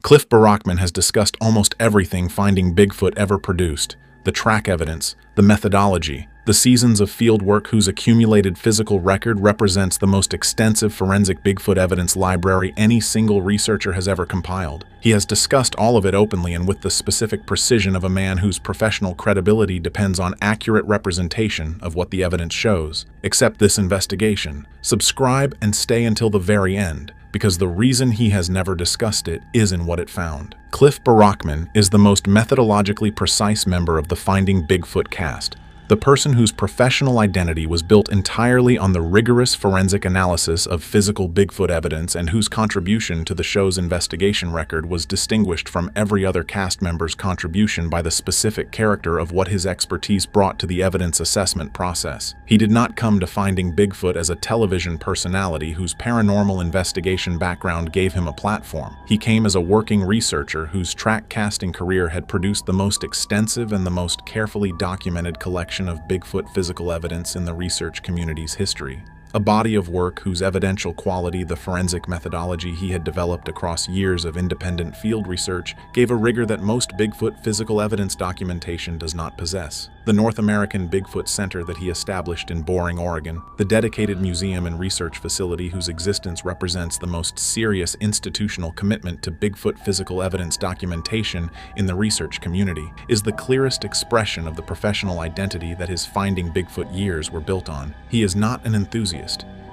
Barackman has discussed almost everything Finding Bigfoot ever produced: the track evidence, the methodology, the seasons of field work whose accumulated physical record represents the most extensive forensic Bigfoot evidence library any single researcher has ever compiled. He has discussed all of it openly and with the specific precision of a man whose professional credibility depends on accurate representation of what the evidence shows. Accept this investigation, subscribe, and stay until the very end, because the reason he has never discussed it is in what it found. Barackman is the most methodologically precise member of the Finding Bigfoot cast, the person whose professional identity was built entirely on the rigorous forensic analysis of physical Bigfoot evidence and whose contribution to the show's investigation record was distinguished from every other cast member's contribution by the specific character of what his expertise brought to the evidence assessment process. He did not come to Finding Bigfoot as a television personality whose paranormal investigation background gave him a platform. He came as a working researcher whose track casting career had produced the most extensive and the most carefully documented collection of Bigfoot physical evidence in the research community's history. A body of work whose evidential quality, the forensic methodology he had developed across years of independent field research, gave a rigor that most Bigfoot physical evidence documentation does not possess. The North American Bigfoot Center that he established in Boring, Oregon, the dedicated museum and research facility whose existence represents the most serious institutional commitment to Bigfoot physical evidence documentation in the research community, is the clearest expression of the professional identity that his Finding Bigfoot years were built on. He is not an enthusiast.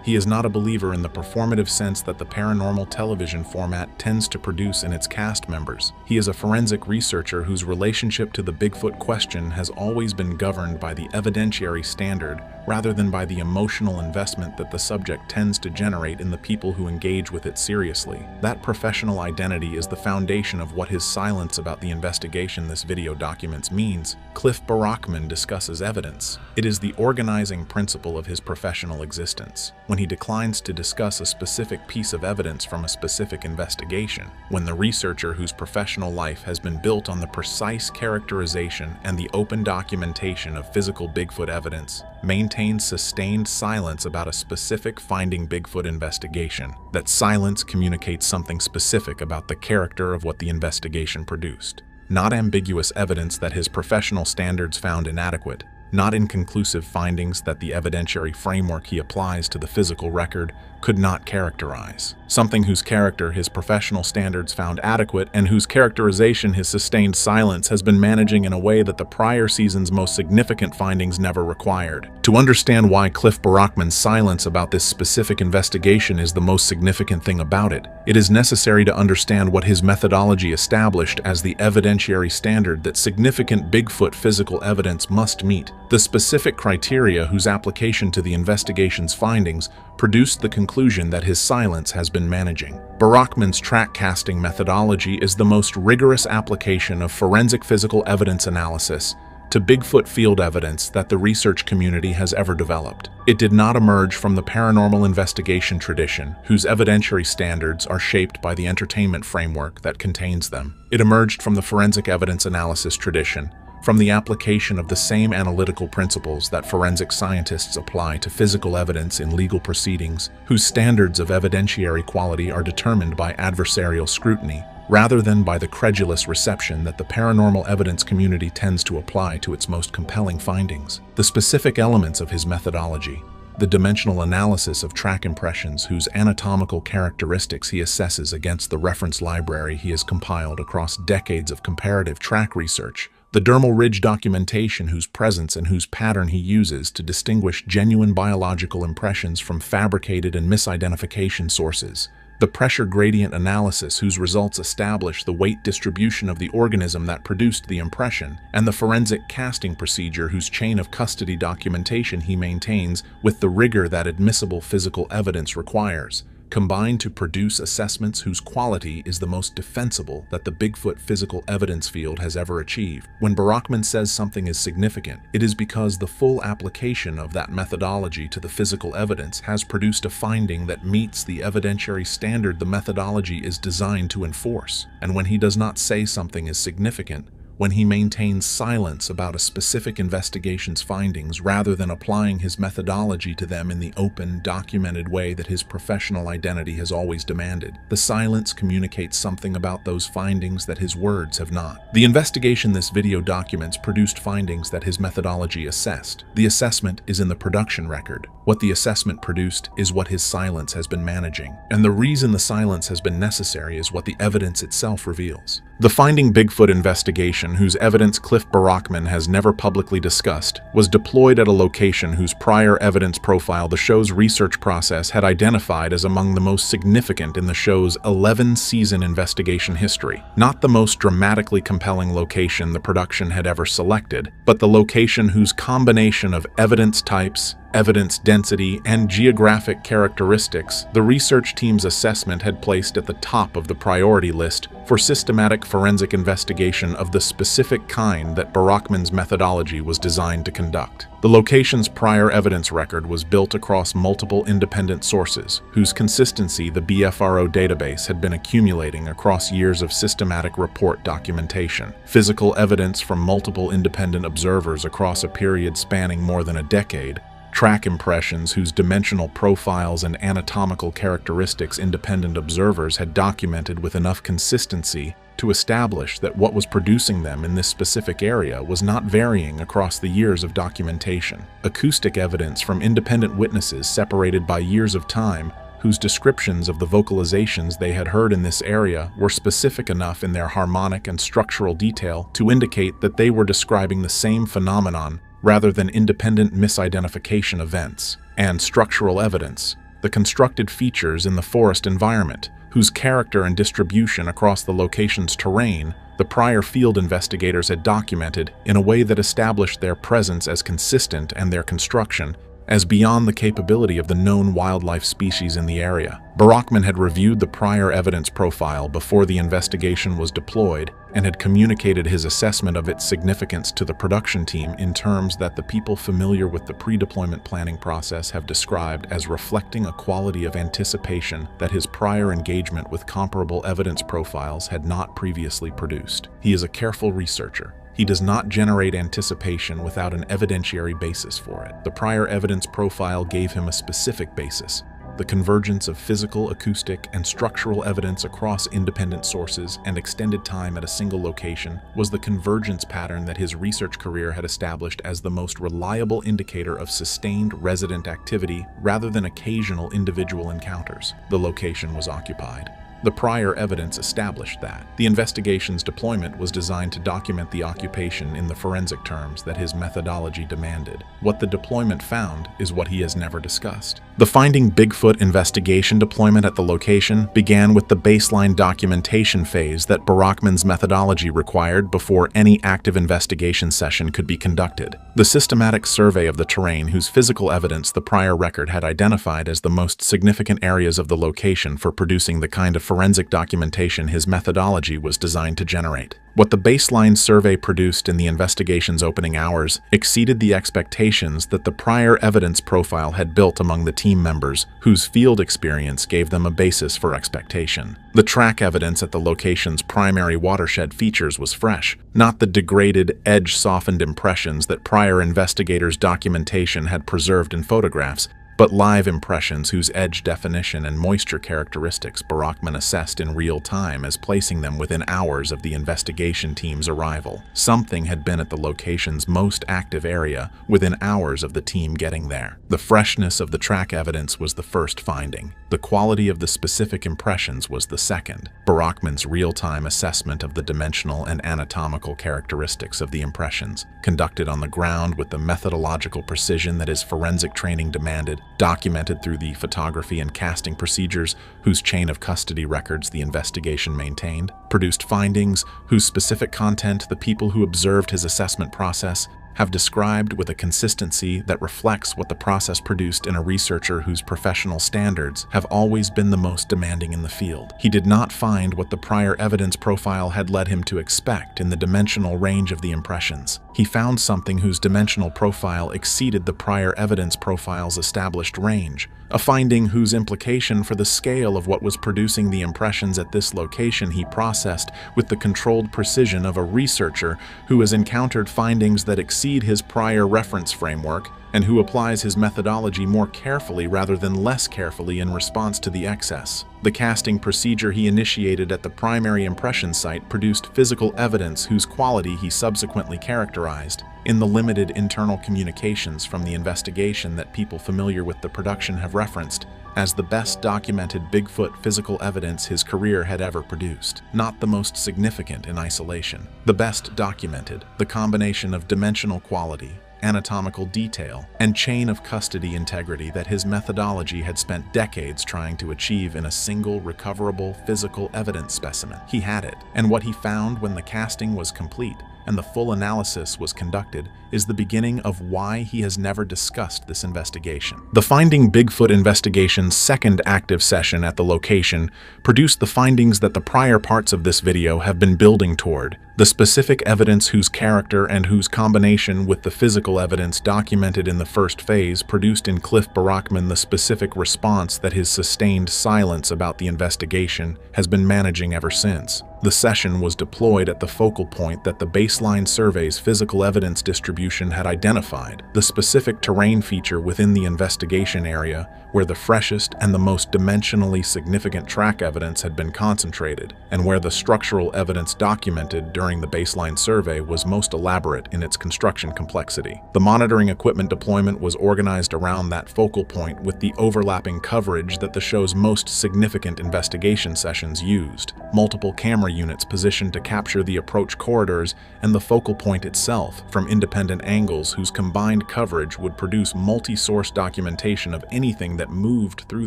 He is not a believer in the performative sense that the paranormal television format tends to produce in its cast members. He is a forensic researcher whose relationship to the Bigfoot question has always been governed by the evidentiary standard rather than by the emotional investment that the subject tends to generate in the people who engage with it seriously. That professional identity is the foundation of what his silence about the investigation this video documents means. Barackman discusses evidence. It is the organizing principle of his professional existence. When he declines to discuss a specific piece of evidence from a specific investigation, when the researcher whose professional life has been built on the precise characterization and the open documentation of physical Bigfoot evidence, maintains sustained silence about a specific Finding Bigfoot investigation, that silence communicates something specific about the character of what the investigation produced. Not ambiguous evidence that his professional standards found inadequate, not inconclusive findings that the evidentiary framework he applies to the physical record could not characterize. Something whose character his professional standards found adequate and whose characterization his sustained silence has been managing in a way that the prior season's most significant findings never required. To understand why Barackman's silence about this specific investigation is the most significant thing about it, it is necessary to understand what his methodology established as the evidentiary standard that significant Bigfoot physical evidence must meet, the specific criteria whose application to the investigation's findings produced the conclusion that his silence has been managing. Barackman's track casting methodology is the most rigorous application of forensic physical evidence analysis to Bigfoot field evidence that the research community has ever developed. It did not emerge from the paranormal investigation tradition, whose evidentiary standards are shaped by the entertainment framework that contains them. It emerged from the forensic evidence analysis tradition, from the application of the same analytical principles that forensic scientists apply to physical evidence in legal proceedings, whose standards of evidentiary quality are determined by adversarial scrutiny, rather than by the credulous reception that the paranormal evidence community tends to apply to its most compelling findings. The specific elements of his methodology, the dimensional analysis of track impressions whose anatomical characteristics he assesses against the reference library he has compiled across decades of comparative track research, the dermal ridge documentation whose presence and whose pattern he uses to distinguish genuine biological impressions from fabricated and misidentification sources, the pressure gradient analysis whose results establish the weight distribution of the organism that produced the impression, and the forensic casting procedure whose chain of custody documentation he maintains with the rigor that admissible physical evidence requires, combine to produce assessments whose quality is the most defensible that the Bigfoot physical evidence field has ever achieved. When Barackman says something is significant, it is because the full application of that methodology to the physical evidence has produced a finding that meets the evidentiary standard the methodology is designed to enforce. And when he does not say something is significant, when he maintains silence about a specific investigation's findings rather than applying his methodology to them in the open, documented way that his professional identity has always demanded. The silence communicates something about those findings that his words have not. The investigation this video documents produced findings that his methodology assessed. The assessment is in the production record. What the assessment produced is what his silence has been managing. And the reason the silence has been necessary is what the evidence itself reveals. The Finding Bigfoot investigation, whose evidence Cliff Barackman has never publicly discussed, was deployed at a location whose prior evidence profile the show's research process had identified as among the most significant in the show's 11-season investigation history. Not the most dramatically compelling location the production had ever selected, but the location whose combination of evidence types, evidence density, and geographic characteristics the research team's assessment had placed at the top of the priority list for systematic forensic investigation of the specific kind that Barackman's methodology was designed to conduct. The location's prior evidence record was built across multiple independent sources, whose consistency the BFRO database had been accumulating across years of systematic report documentation. Physical evidence from multiple independent observers across a period spanning more than a decade, track impressions whose dimensional profiles and anatomical characteristics independent observers had documented with enough consistency to establish that what was producing them in this specific area was not varying across the years of documentation. Acoustic evidence from independent witnesses separated by years of time whose descriptions of the vocalizations they had heard in this area were specific enough in their harmonic and structural detail to indicate that they were describing the same phenomenon rather than independent misidentification events. And structural evidence, the constructed features in the forest environment, whose character and distribution across the location's terrain the prior field investigators had documented in a way that established their presence as consistent and their construction as beyond the capability of the known wildlife species in the area. Barackman had reviewed the prior evidence profile before the investigation was deployed and had communicated his assessment of its significance to the production team in terms that the people familiar with the pre-deployment planning process have described as reflecting a quality of anticipation that his prior engagement with comparable evidence profiles had not previously produced. He is a careful researcher. He does not generate anticipation without an evidentiary basis for it. The prior evidence profile gave him a specific basis. The convergence of physical, acoustic, and structural evidence across independent sources and extended time at a single location was the convergence pattern that his research career had established as the most reliable indicator of sustained resident activity rather than occasional individual encounters. The location was occupied. The prior evidence established that. The investigation's deployment was designed to document the occupation in the forensic terms that his methodology demanded. What the deployment found is what he has never discussed. The Finding Bigfoot investigation deployment at the location began with the baseline documentation phase that Barackman's methodology required before any active investigation session could be conducted. The systematic survey of the terrain whose physical evidence the prior record had identified as the most significant areas of the location for producing the kind of forensic documentation his methodology was designed to generate. What the baseline survey produced in the investigation's opening hours exceeded the expectations that the prior evidence profile had built among the team members, whose field experience gave them a basis for expectation. The track evidence at the location's primary watershed features was fresh, not the degraded, edge-softened impressions that prior investigators' documentation had preserved in photographs, but live impressions whose edge definition and moisture characteristics Barackman assessed in real time as placing them within hours of the investigation team's arrival. Something had been at the location's most active area within hours of the team getting there. The freshness of the track evidence was the first finding. The quality of the specific impressions was the second. Barackman's real-time assessment of the dimensional and anatomical characteristics of the impressions, conducted on the ground with the methodological precision that his forensic training demanded, documented through the photography and casting procedures whose chain of custody records the investigation maintained, produced findings whose specific content the people who observed his assessment process have described with a consistency that reflects what the process produced in a researcher whose professional standards have always been the most demanding in the field. He did not find what the prior evidence profile had led him to expect in the dimensional range of the impressions. He found something whose dimensional profile exceeded the prior evidence profile's established range, a finding whose implication for the scale of what was producing the impressions at this location he processed with the controlled precision of a researcher who has encountered findings that exceed his prior reference framework and who applies his methodology more carefully rather than less carefully in response to the excess. The casting procedure he initiated at the primary impression site produced physical evidence whose quality he subsequently characterized. In the limited internal communications from the investigation that people familiar with the production have referenced as the best documented Bigfoot physical evidence his career had ever produced. Not the most significant in isolation. The best documented, the combination of dimensional quality, anatomical detail, and chain of custody integrity that his methodology had spent decades trying to achieve in a single recoverable physical evidence specimen. He had it, and what he found when the casting was complete and the full analysis was conducted is the beginning of why he has never discussed this investigation. The Finding Bigfoot investigation's second active session at the location produced the findings that the prior parts of this video have been building toward, the specific evidence whose character and whose combination with the physical evidence documented in the first phase produced in Cliff Barackman the specific response that his sustained silence about the investigation has been managing ever since. The session was deployed at the focal point that the baseline survey's physical evidence distribution had identified, the specific terrain feature within the investigation area where the freshest and the most dimensionally significant track evidence had been concentrated, and where the structural evidence documented during the baseline survey was most elaborate in its construction complexity. The monitoring equipment deployment was organized around that focal point with the overlapping coverage that the show's most significant investigation sessions used. Multiple camera units positioned to capture the approach corridors and the focal point itself from independent angles whose combined coverage would produce multi-source documentation of anything that moved through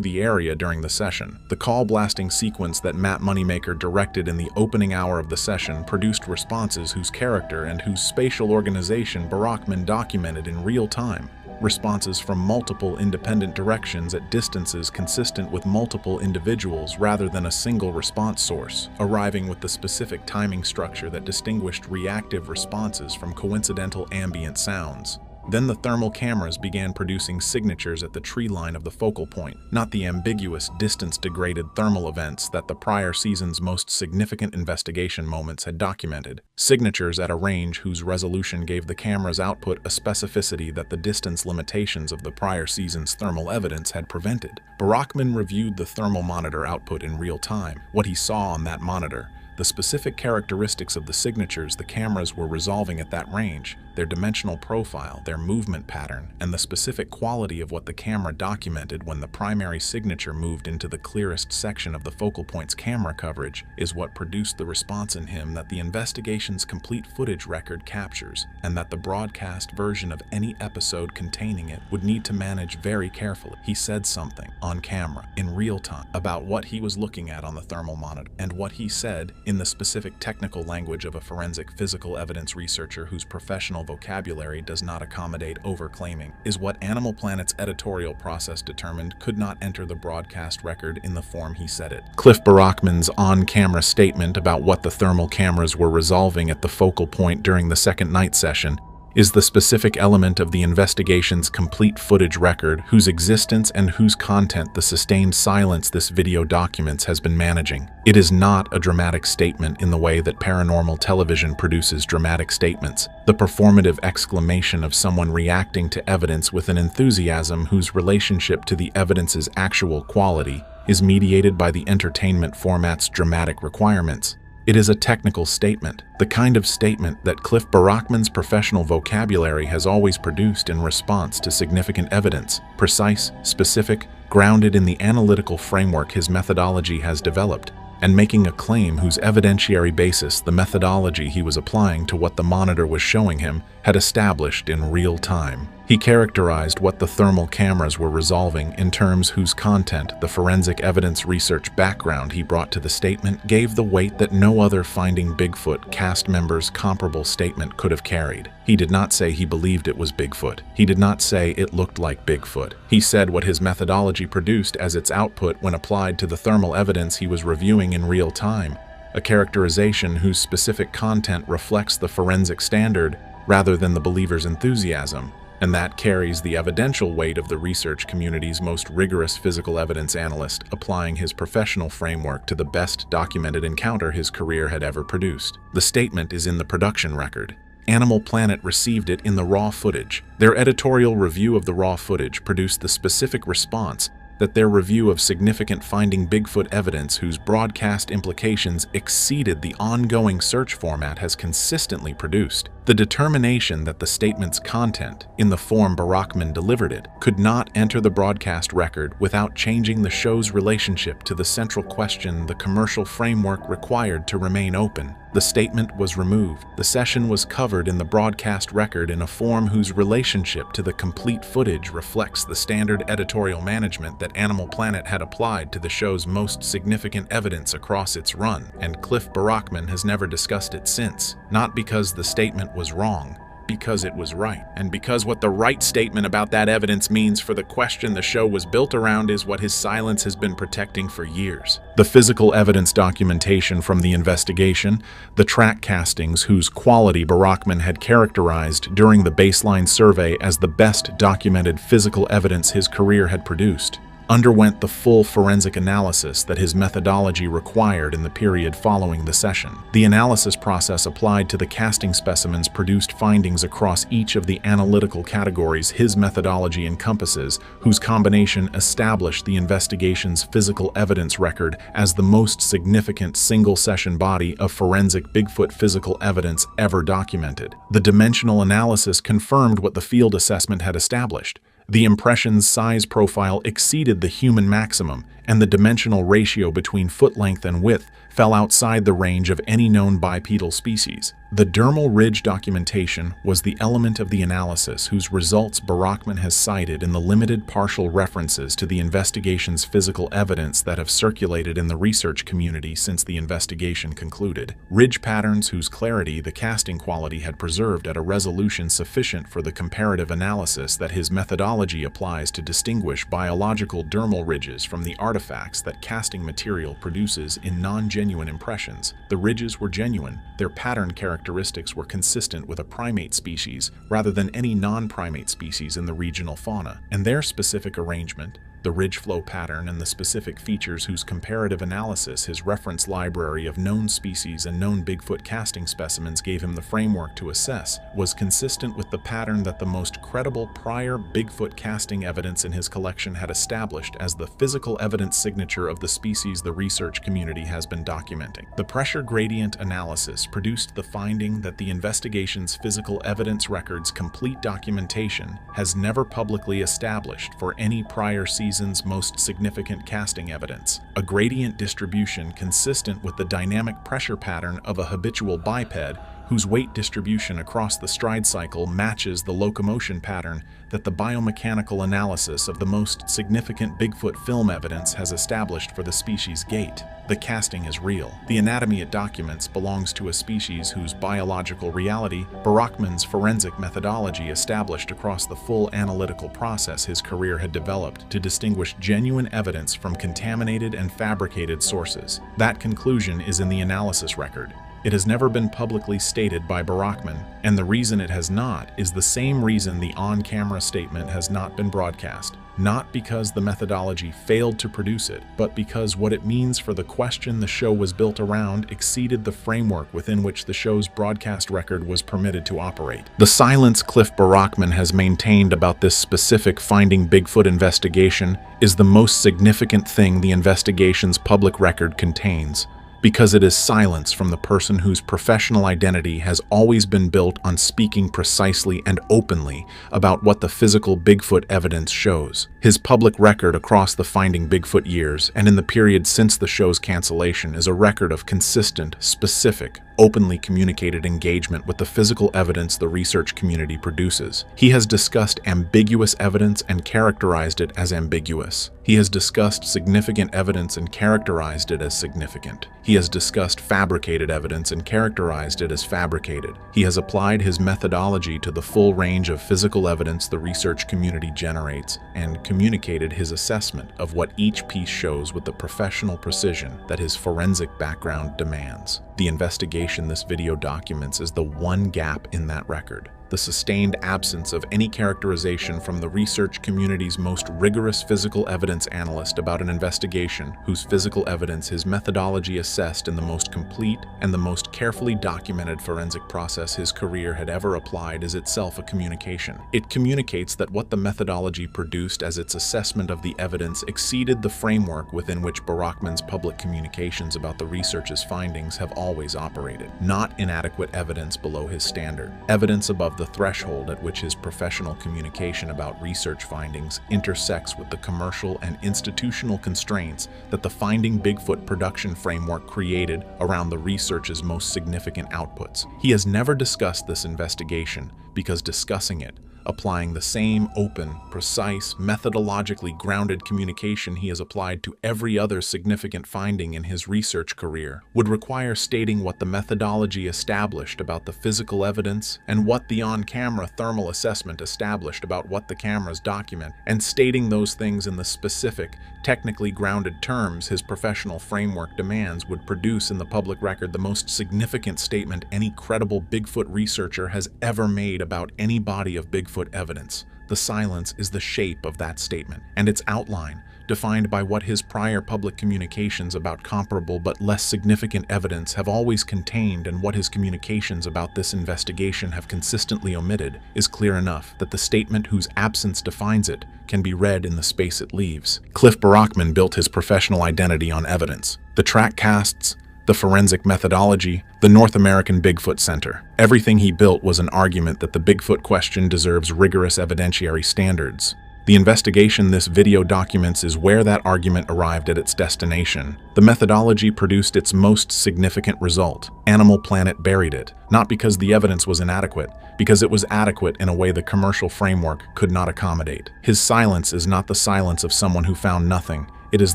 the area during the session. The call blasting sequence that Matt Moneymaker directed in the opening hour of the session produced responses whose character and whose spatial organization Barackman documented in real time. Responses from multiple independent directions at distances consistent with multiple individuals rather than a single response source, arriving with the specific timing structure that distinguished reactive responses from coincidental ambient sounds. Then the thermal cameras began producing signatures at the tree line of the focal point, not the ambiguous, distance-degraded thermal events that the prior season's most significant investigation moments had documented. Signatures at a range whose resolution gave the camera's output a specificity that the distance limitations of the prior season's thermal evidence had prevented. Barackman reviewed the thermal monitor output in real time, what he saw on that monitor, the specific characteristics of the signatures the cameras were resolving at that range, their dimensional profile, their movement pattern, and the specific quality of what the camera documented when the primary signature moved into the clearest section of the focal point's camera coverage is what produced the response in him that the investigation's complete footage record captures, and that the broadcast version of any episode containing it would need to manage very carefully. He said something, on camera, in real time, about what he was looking at on the thermal monitor, and what he said, in the specific technical language of a forensic physical evidence researcher whose professional vocabulary does not accommodate overclaiming, is what Animal Planet's editorial process determined could not enter the broadcast record in the form he said it. Cliff Barackman's on-camera statement about what the thermal cameras were resolving at the focal point during the second night session is the specific element of the investigation's complete footage record whose existence and whose content the sustained silence this video documents has been managing. It is not a dramatic statement in the way that paranormal television produces dramatic statements, the performative exclamation of someone reacting to evidence with an enthusiasm whose relationship to the evidence's actual quality is mediated by the entertainment format's dramatic requirements. It is a technical statement, the kind of statement that Cliff Barackman's professional vocabulary has always produced in response to significant evidence, precise, specific, grounded in the analytical framework his methodology has developed, and making a claim whose evidentiary basis the methodology he was applying to what the monitor was showing him had established in real time. He characterized what the thermal cameras were resolving in terms whose content the forensic evidence research background he brought to the statement gave the weight that no other Finding Bigfoot cast member's comparable statement could have carried. He did not say he believed it was Bigfoot. He did not say it looked like Bigfoot. He said what his methodology produced as its output when applied to the thermal evidence he was reviewing in real time, a characterization whose specific content reflects the forensic standard rather than the believer's enthusiasm, and that carries the evidential weight of the research community's most rigorous physical evidence analyst applying his professional framework to the best documented encounter his career had ever produced. The statement is in the production record. Animal Planet received it in the raw footage. Their editorial review of the raw footage produced the specific response that their review of significant Finding Bigfoot evidence whose broadcast implications exceeded the ongoing search format has consistently produced. The determination that the statement's content, in the form Barackman delivered it, could not enter the broadcast record without changing the show's relationship to the central question the commercial framework required to remain open. The statement was removed. The session was covered in the broadcast record in a form whose relationship to the complete footage reflects the standard editorial management that Animal Planet had applied to the show's most significant evidence across its run, and Cliff Barackman has never discussed it since. Not because the statement was wrong, because it was right. And because what the right statement about that evidence means for the question the show was built around is what his silence has been protecting for years. The physical evidence documentation from the investigation, the track castings whose quality Barackman had characterized during the baseline survey as the best documented physical evidence his career had produced, underwent the full forensic analysis that his methodology required in the period following the session. The analysis process applied to the casting specimens produced findings across each of the analytical categories his methodology encompasses, whose combination established the investigation's physical evidence record as the most significant single-session body of forensic Bigfoot physical evidence ever documented. The dimensional analysis confirmed what the field assessment had established. The impression's size profile exceeded the human maximum, and the dimensional ratio between foot length and width fell outside the range of any known bipedal species. The dermal ridge documentation was the element of the analysis whose results Barackman has cited in the limited partial references to the investigation's physical evidence that have circulated in the research community since the investigation concluded. Ridge patterns whose clarity the casting quality had preserved at a resolution sufficient for the comparative analysis that his methodology applies to distinguish biological dermal ridges from the artifacts that casting material produces in non-genuine impressions. The ridges were genuine, their pattern characteristics were consistent with a primate species rather than any non-primate species in the regional fauna, and their specific arrangement, the ridge flow pattern and the specific features whose comparative analysis his reference library of known species and known Bigfoot casting specimens gave him the framework to assess, was consistent with the pattern that the most credible prior Bigfoot casting evidence in his collection had established as the physical evidence signature of the species the research community has been documenting. The pressure gradient analysis produced the finding that the investigation's physical evidence record's complete documentation has never publicly established for any prior season's most significant casting evidence, a gradient distribution consistent with the dynamic pressure pattern of a habitual biped whose weight distribution across the stride cycle matches the locomotion pattern that the biomechanical analysis of the most significant Bigfoot film evidence has established for the species' gait. The casting is real. The anatomy it documents belongs to a species whose biological reality Barackman's forensic methodology established across the full analytical process his career had developed to distinguish genuine evidence from contaminated and fabricated sources. That conclusion is in the analysis record. It has never been publicly stated by Barackman, and the reason it has not is the same reason the on-camera statement has not been broadcast. Not because the methodology failed to produce it, but because what it means for the question the show was built around exceeded the framework within which the show's broadcast record was permitted to operate. The silence Cliff Barackman has maintained about this specific Finding Bigfoot investigation is the most significant thing the investigation's public record contains, because it is silence from the person whose professional identity has always been built on speaking precisely and openly about what the physical Bigfoot evidence shows. His public record across the Finding Bigfoot years and in the period since the show's cancellation is a record of consistent, specific, openly communicated engagement with the physical evidence the research community produces. He has discussed ambiguous evidence and characterized it as ambiguous. He has discussed significant evidence and characterized it as significant. He has discussed fabricated evidence and characterized it as fabricated. He has applied his methodology to the full range of physical evidence the research community generates and communicated his assessment of what each piece shows with the professional precision that his forensic background demands. The investigation this video documents is the one gap in that record. the sustained absence of any characterization from the research community's most rigorous physical evidence analyst about an investigation whose physical evidence his methodology assessed in the most complete and the most carefully documented forensic process his career had ever applied is itself a communication. It communicates that what the methodology produced as its assessment of the evidence exceeded the framework within which Barackman's public communications about the research's findings have always operated. Not inadequate evidence below his standard. Evidence above the threshold at which his professional communication about research findings intersects with the commercial and institutional constraints that the Finding Bigfoot production framework created around the research's most significant outputs. He has never discussed this investigation because discussing it, applying the same open, precise, methodologically grounded communication he has applied to every other significant finding in his research career, would require stating what the methodology established about the physical evidence and what the on-camera thermal assessment established about what the cameras document, and stating those things in the specific, technically grounded terms his professional framework demands would produce in the public record the most significant statement any credible Bigfoot researcher has ever made about any body of Bigfoot evidence. The silence is the shape of that statement, and its outline, defined by what his prior public communications about comparable but less significant evidence have always contained and what his communications about this investigation have consistently omitted, is clear enough that the statement whose absence defines it can be read in the space it leaves. Cliff Barackman built his professional identity on evidence. The track casts, the forensic methodology, the North American Bigfoot Center. Everything he built was an argument that the Bigfoot question deserves rigorous evidentiary standards. The investigation this video documents is where that argument arrived at its destination. The methodology produced its most significant result. Animal Planet buried it, not because the evidence was inadequate, because it was adequate in a way the commercial framework could not accommodate. His silence is not the silence of someone who found nothing. It is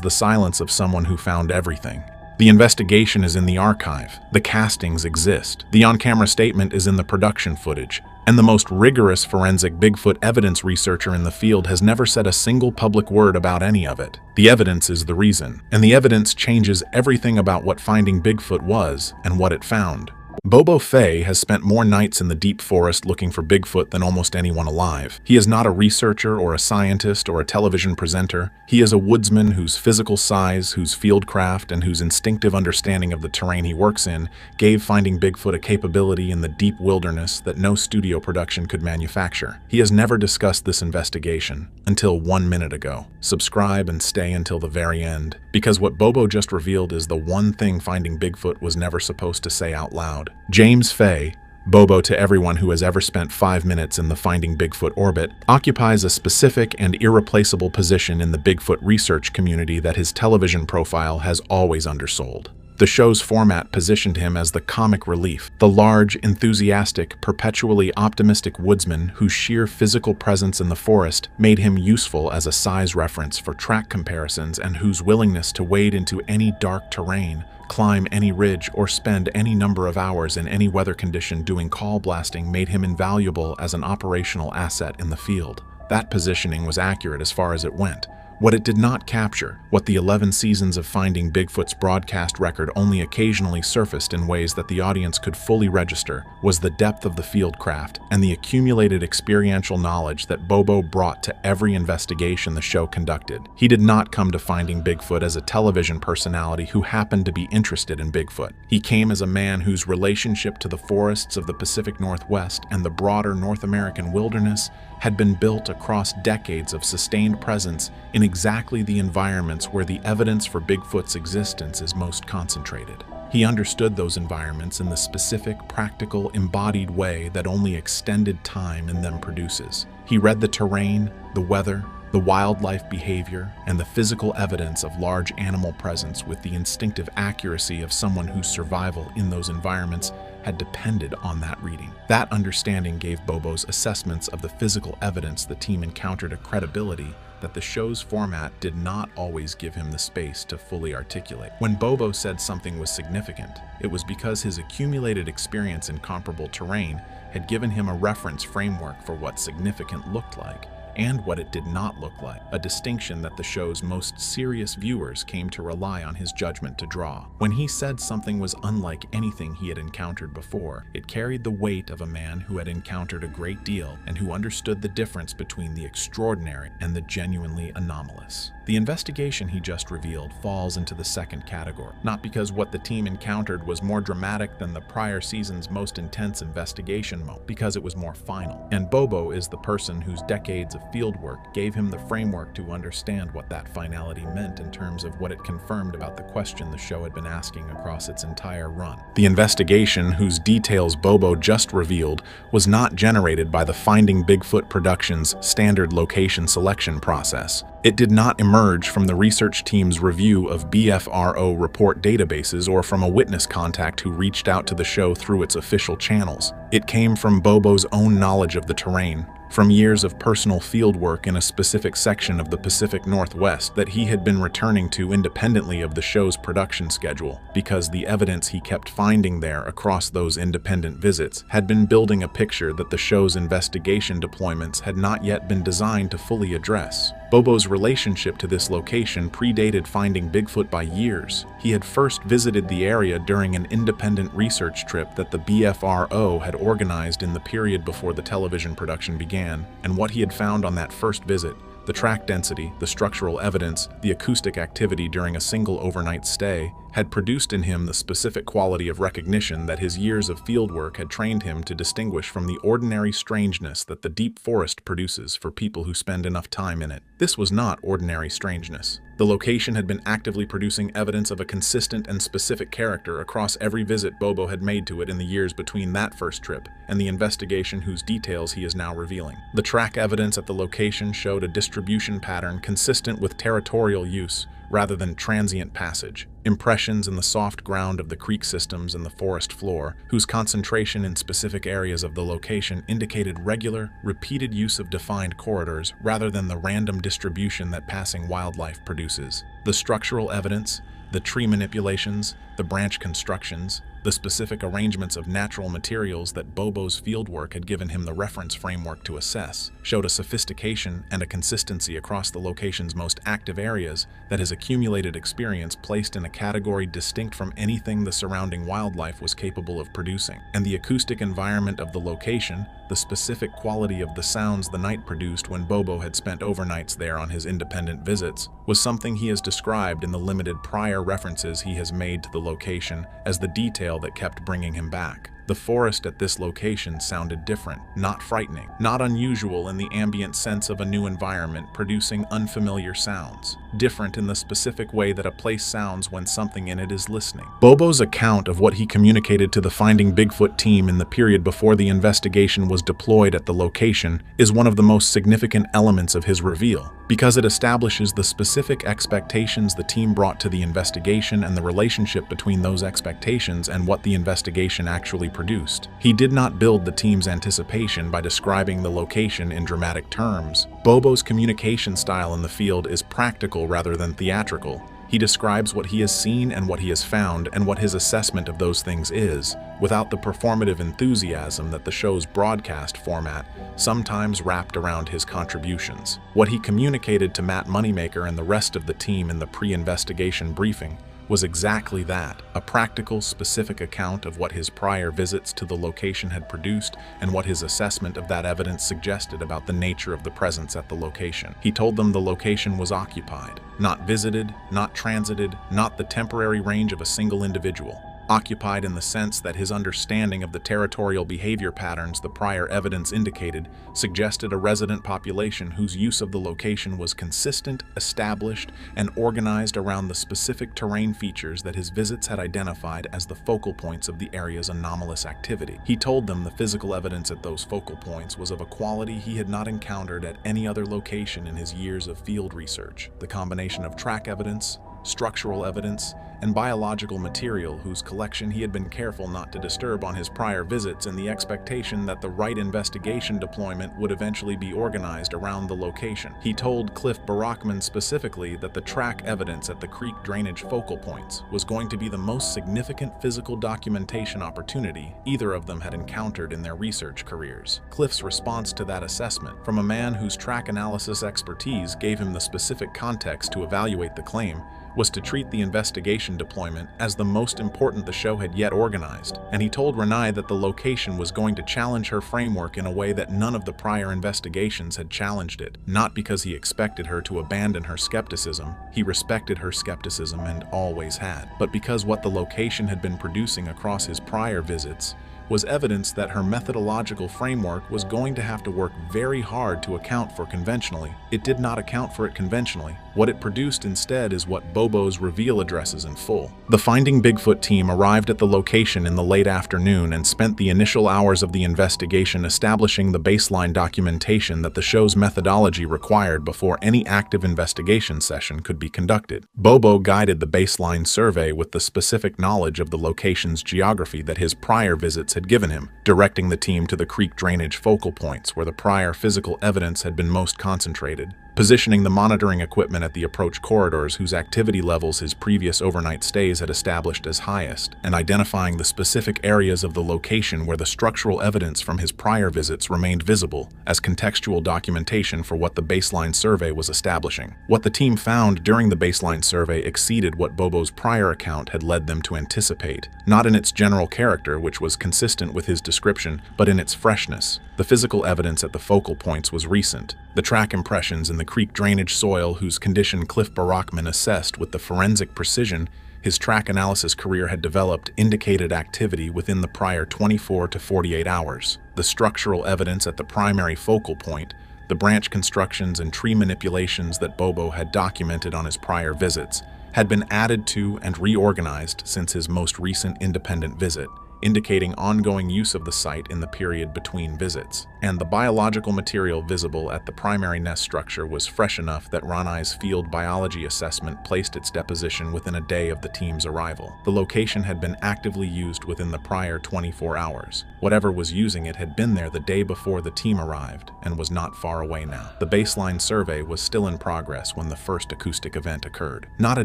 the silence of someone who found everything. The investigation is in the archive. The castings exist. The on-camera statement is in the production footage. And the most rigorous forensic Bigfoot evidence researcher in the field has never said a single public word about any of it. The evidence is the reason. And the evidence changes everything about what Finding Bigfoot was and what it found. Bobo Fay has spent more nights in the deep forest looking for Bigfoot than almost anyone alive. He is not a researcher or a scientist or a television presenter. He is a woodsman whose physical size, whose fieldcraft, and whose instinctive understanding of the terrain he works in gave Finding Bigfoot a capability in the deep wilderness that no studio production could manufacture. He has never discussed this investigation until 1 minute ago. Subscribe and stay until the very end, because what Bobo just revealed is the one thing Finding Bigfoot was never supposed to say out loud. James Fay, Bobo to everyone who has ever spent 5 minutes in the Finding Bigfoot orbit, occupies a specific and irreplaceable position in the Bigfoot research community that his television profile has always undersold. The show's format positioned him as the comic relief, the large, enthusiastic, perpetually optimistic woodsman whose sheer physical presence in the forest made him useful as a size reference for track comparisons and whose willingness to wade into any dark terrain, climb any ridge, or spend any number of hours in any weather condition doing call blasting made him invaluable as an operational asset in the field. That positioning was accurate as far as it went. What it did not capture, what the 11 seasons of Finding Bigfoot's broadcast record only occasionally surfaced in ways that the audience could fully register, was the depth of the fieldcraft and the accumulated experiential knowledge that Bobo brought to every investigation the show conducted. He did not come to Finding Bigfoot as a television personality who happened to be interested in Bigfoot. He came as a man whose relationship to the forests of the Pacific Northwest and the broader North American wilderness had been built across decades of sustained presence in exactly the environments where the evidence for Bigfoot's existence is most concentrated. He understood those environments in the specific, practical, embodied way that only extended time in them produces. He read the terrain, the weather, the wildlife behavior, and the physical evidence of large animal presence with the instinctive accuracy of someone whose survival in those environments had depended on that reading. That understanding gave Bobo's assessments of the physical evidence the team encountered a credibility that the show's format did not always give him the space to fully articulate. When Bobo said something was significant, it was because his accumulated experience in comparable terrain had given him a reference framework for what significant looked like, and what it did not look like, a distinction that the show's most serious viewers came to rely on his judgment to draw. When he said something was unlike anything he had encountered before, it carried the weight of a man who had encountered a great deal and who understood the difference between the extraordinary and the genuinely anomalous. The investigation he just revealed falls into the second category, not because what the team encountered was more dramatic than the prior season's most intense investigation mode, because it was more final. And Bobo is the person whose decades of fieldwork gave him the framework to understand what that finality meant in terms of what it confirmed about the question the show had been asking across its entire run. The investigation, whose details Bobo just revealed, was not generated by the Finding Bigfoot Productions standard location selection process. It did not emerge from the research team's review of BFRO report databases or from a witness contact who reached out to the show through its official channels. It came from Bobo's own knowledge of the terrain, from years of personal fieldwork in a specific section of the Pacific Northwest that he had been returning to independently of the show's production schedule, because the evidence he kept finding there across those independent visits had been building a picture that the show's investigation deployments had not yet been designed to fully address. Bobo's relationship to this location predated Finding Bigfoot by years. He had first visited the area during an independent research trip that the BFRO had organized in the period before the television production began, and what he had found on that first visit, the track density, the structural evidence, the acoustic activity during a single overnight stay, had produced in him the specific quality of recognition that his years of fieldwork had trained him to distinguish from the ordinary strangeness that the deep forest produces for people who spend enough time in it. This was not ordinary strangeness. The location had been actively producing evidence of a consistent and specific character across every visit Bobo had made to it in the years between that first trip and the investigation whose details he is now revealing. The track evidence at the location showed a distribution pattern consistent with territorial use rather than transient passage. Impressions in the soft ground of the creek systems and the forest floor, whose concentration in specific areas of the location indicated regular, repeated use of defined corridors rather than the random distribution that passing wildlife produces. The structural evidence, the tree manipulations, the branch constructions, the specific arrangements of natural materials that Bobo's fieldwork had given him the reference framework to assess, showed a sophistication and a consistency across the location's most active areas that his accumulated experience placed in a category distinct from anything the surrounding wildlife was capable of producing. And the acoustic environment of the location, the specific quality of the sounds the night produced when Bobo had spent overnights there on his independent visits, was something he has described in the limited prior references he has made to the location as the detail that kept bringing him back. The forest at this location sounded different, not frightening, not unusual in the ambient sense of a new environment producing unfamiliar sounds, different in the specific way that a place sounds when something in it is listening. Bobo's account of what he communicated to the Finding Bigfoot team in the period before the investigation was deployed at the location is one of the most significant elements of his reveal, because it establishes the specific expectations the team brought to the investigation and the relationship between those expectations and what the investigation actually produced. He did not build the team's anticipation by describing the location in dramatic terms. Bobo's communication style in the field is practical rather than theatrical. He describes what he has seen and what he has found and what his assessment of those things is, without the performative enthusiasm that the show's broadcast format sometimes wrapped around his contributions. What he communicated to Matt Moneymaker and the rest of the team in the pre-investigation briefing was exactly that, a practical, specific account of what his prior visits to the location had produced and what his assessment of that evidence suggested about the nature of the presence at the location. He told them the location was occupied, not visited, not transited, not the temporary range of a single individual. Occupied in the sense that his understanding of the territorial behavior patterns the prior evidence indicated suggested a resident population whose use of the location was consistent, established, and organized around the specific terrain features that his visits had identified as the focal points of the area's anomalous activity. He told them the physical evidence at those focal points was of a quality he had not encountered at any other location in his years of field research. The combination of track evidence, structural evidence, and biological material whose collection he had been careful not to disturb on his prior visits in the expectation that the right investigation deployment would eventually be organized around the location. He told Cliff Barackman specifically that the track evidence at the creek drainage focal points was going to be the most significant physical documentation opportunity either of them had encountered in their research careers. Cliff's response to that assessment, from a man whose track analysis expertise gave him the specific context to evaluate the claim, was to treat the investigation deployment as the most important the show had yet organized, and he told Ranae that the location was going to challenge her framework in a way that none of the prior investigations had challenged it. Not because he expected her to abandon her skepticism, he respected her skepticism and always had, but because what the location had been producing across his prior visits was evidence that her methodological framework was going to have to work very hard to account for conventionally. It did not account for it conventionally. What it produced instead is what Bobo's reveal addresses in full. The Finding Bigfoot team arrived at the location in the late afternoon and spent the initial hours of the investigation establishing the baseline documentation that the show's methodology required before any active investigation session could be conducted. Bobo guided the baseline survey with the specific knowledge of the location's geography that his prior visits had given him, directing the team to the creek drainage focal points where the prior physical evidence had been most concentrated, positioning the monitoring equipment at the approach corridors whose activity levels his previous overnight stays had established as highest, and identifying the specific areas of the location where the structural evidence from his prior visits remained visible as contextual documentation for what the baseline survey was establishing. What the team found during the baseline survey exceeded what Bobo's prior account had led them to anticipate, not in its general character, which was consistent with his description, but in its freshness. The physical evidence at the focal points was recent. The track impressions in the creek drainage soil whose condition Cliff Barackman assessed with the forensic precision his track analysis career had developed indicated activity within the prior 24 to 48 hours. The structural evidence at the primary focal point, the branch constructions and tree manipulations that Bobo had documented on his prior visits, had been added to and reorganized since his most recent independent visit, indicating ongoing use of the site in the period between visits. And the biological material visible at the primary nest structure was fresh enough that Ranae's field biology assessment placed its deposition within a day of the team's arrival. The location had been actively used within the prior 24 hours. Whatever was using it had been there the day before the team arrived and was not far away now. The baseline survey was still in progress when the first acoustic event occurred. Not a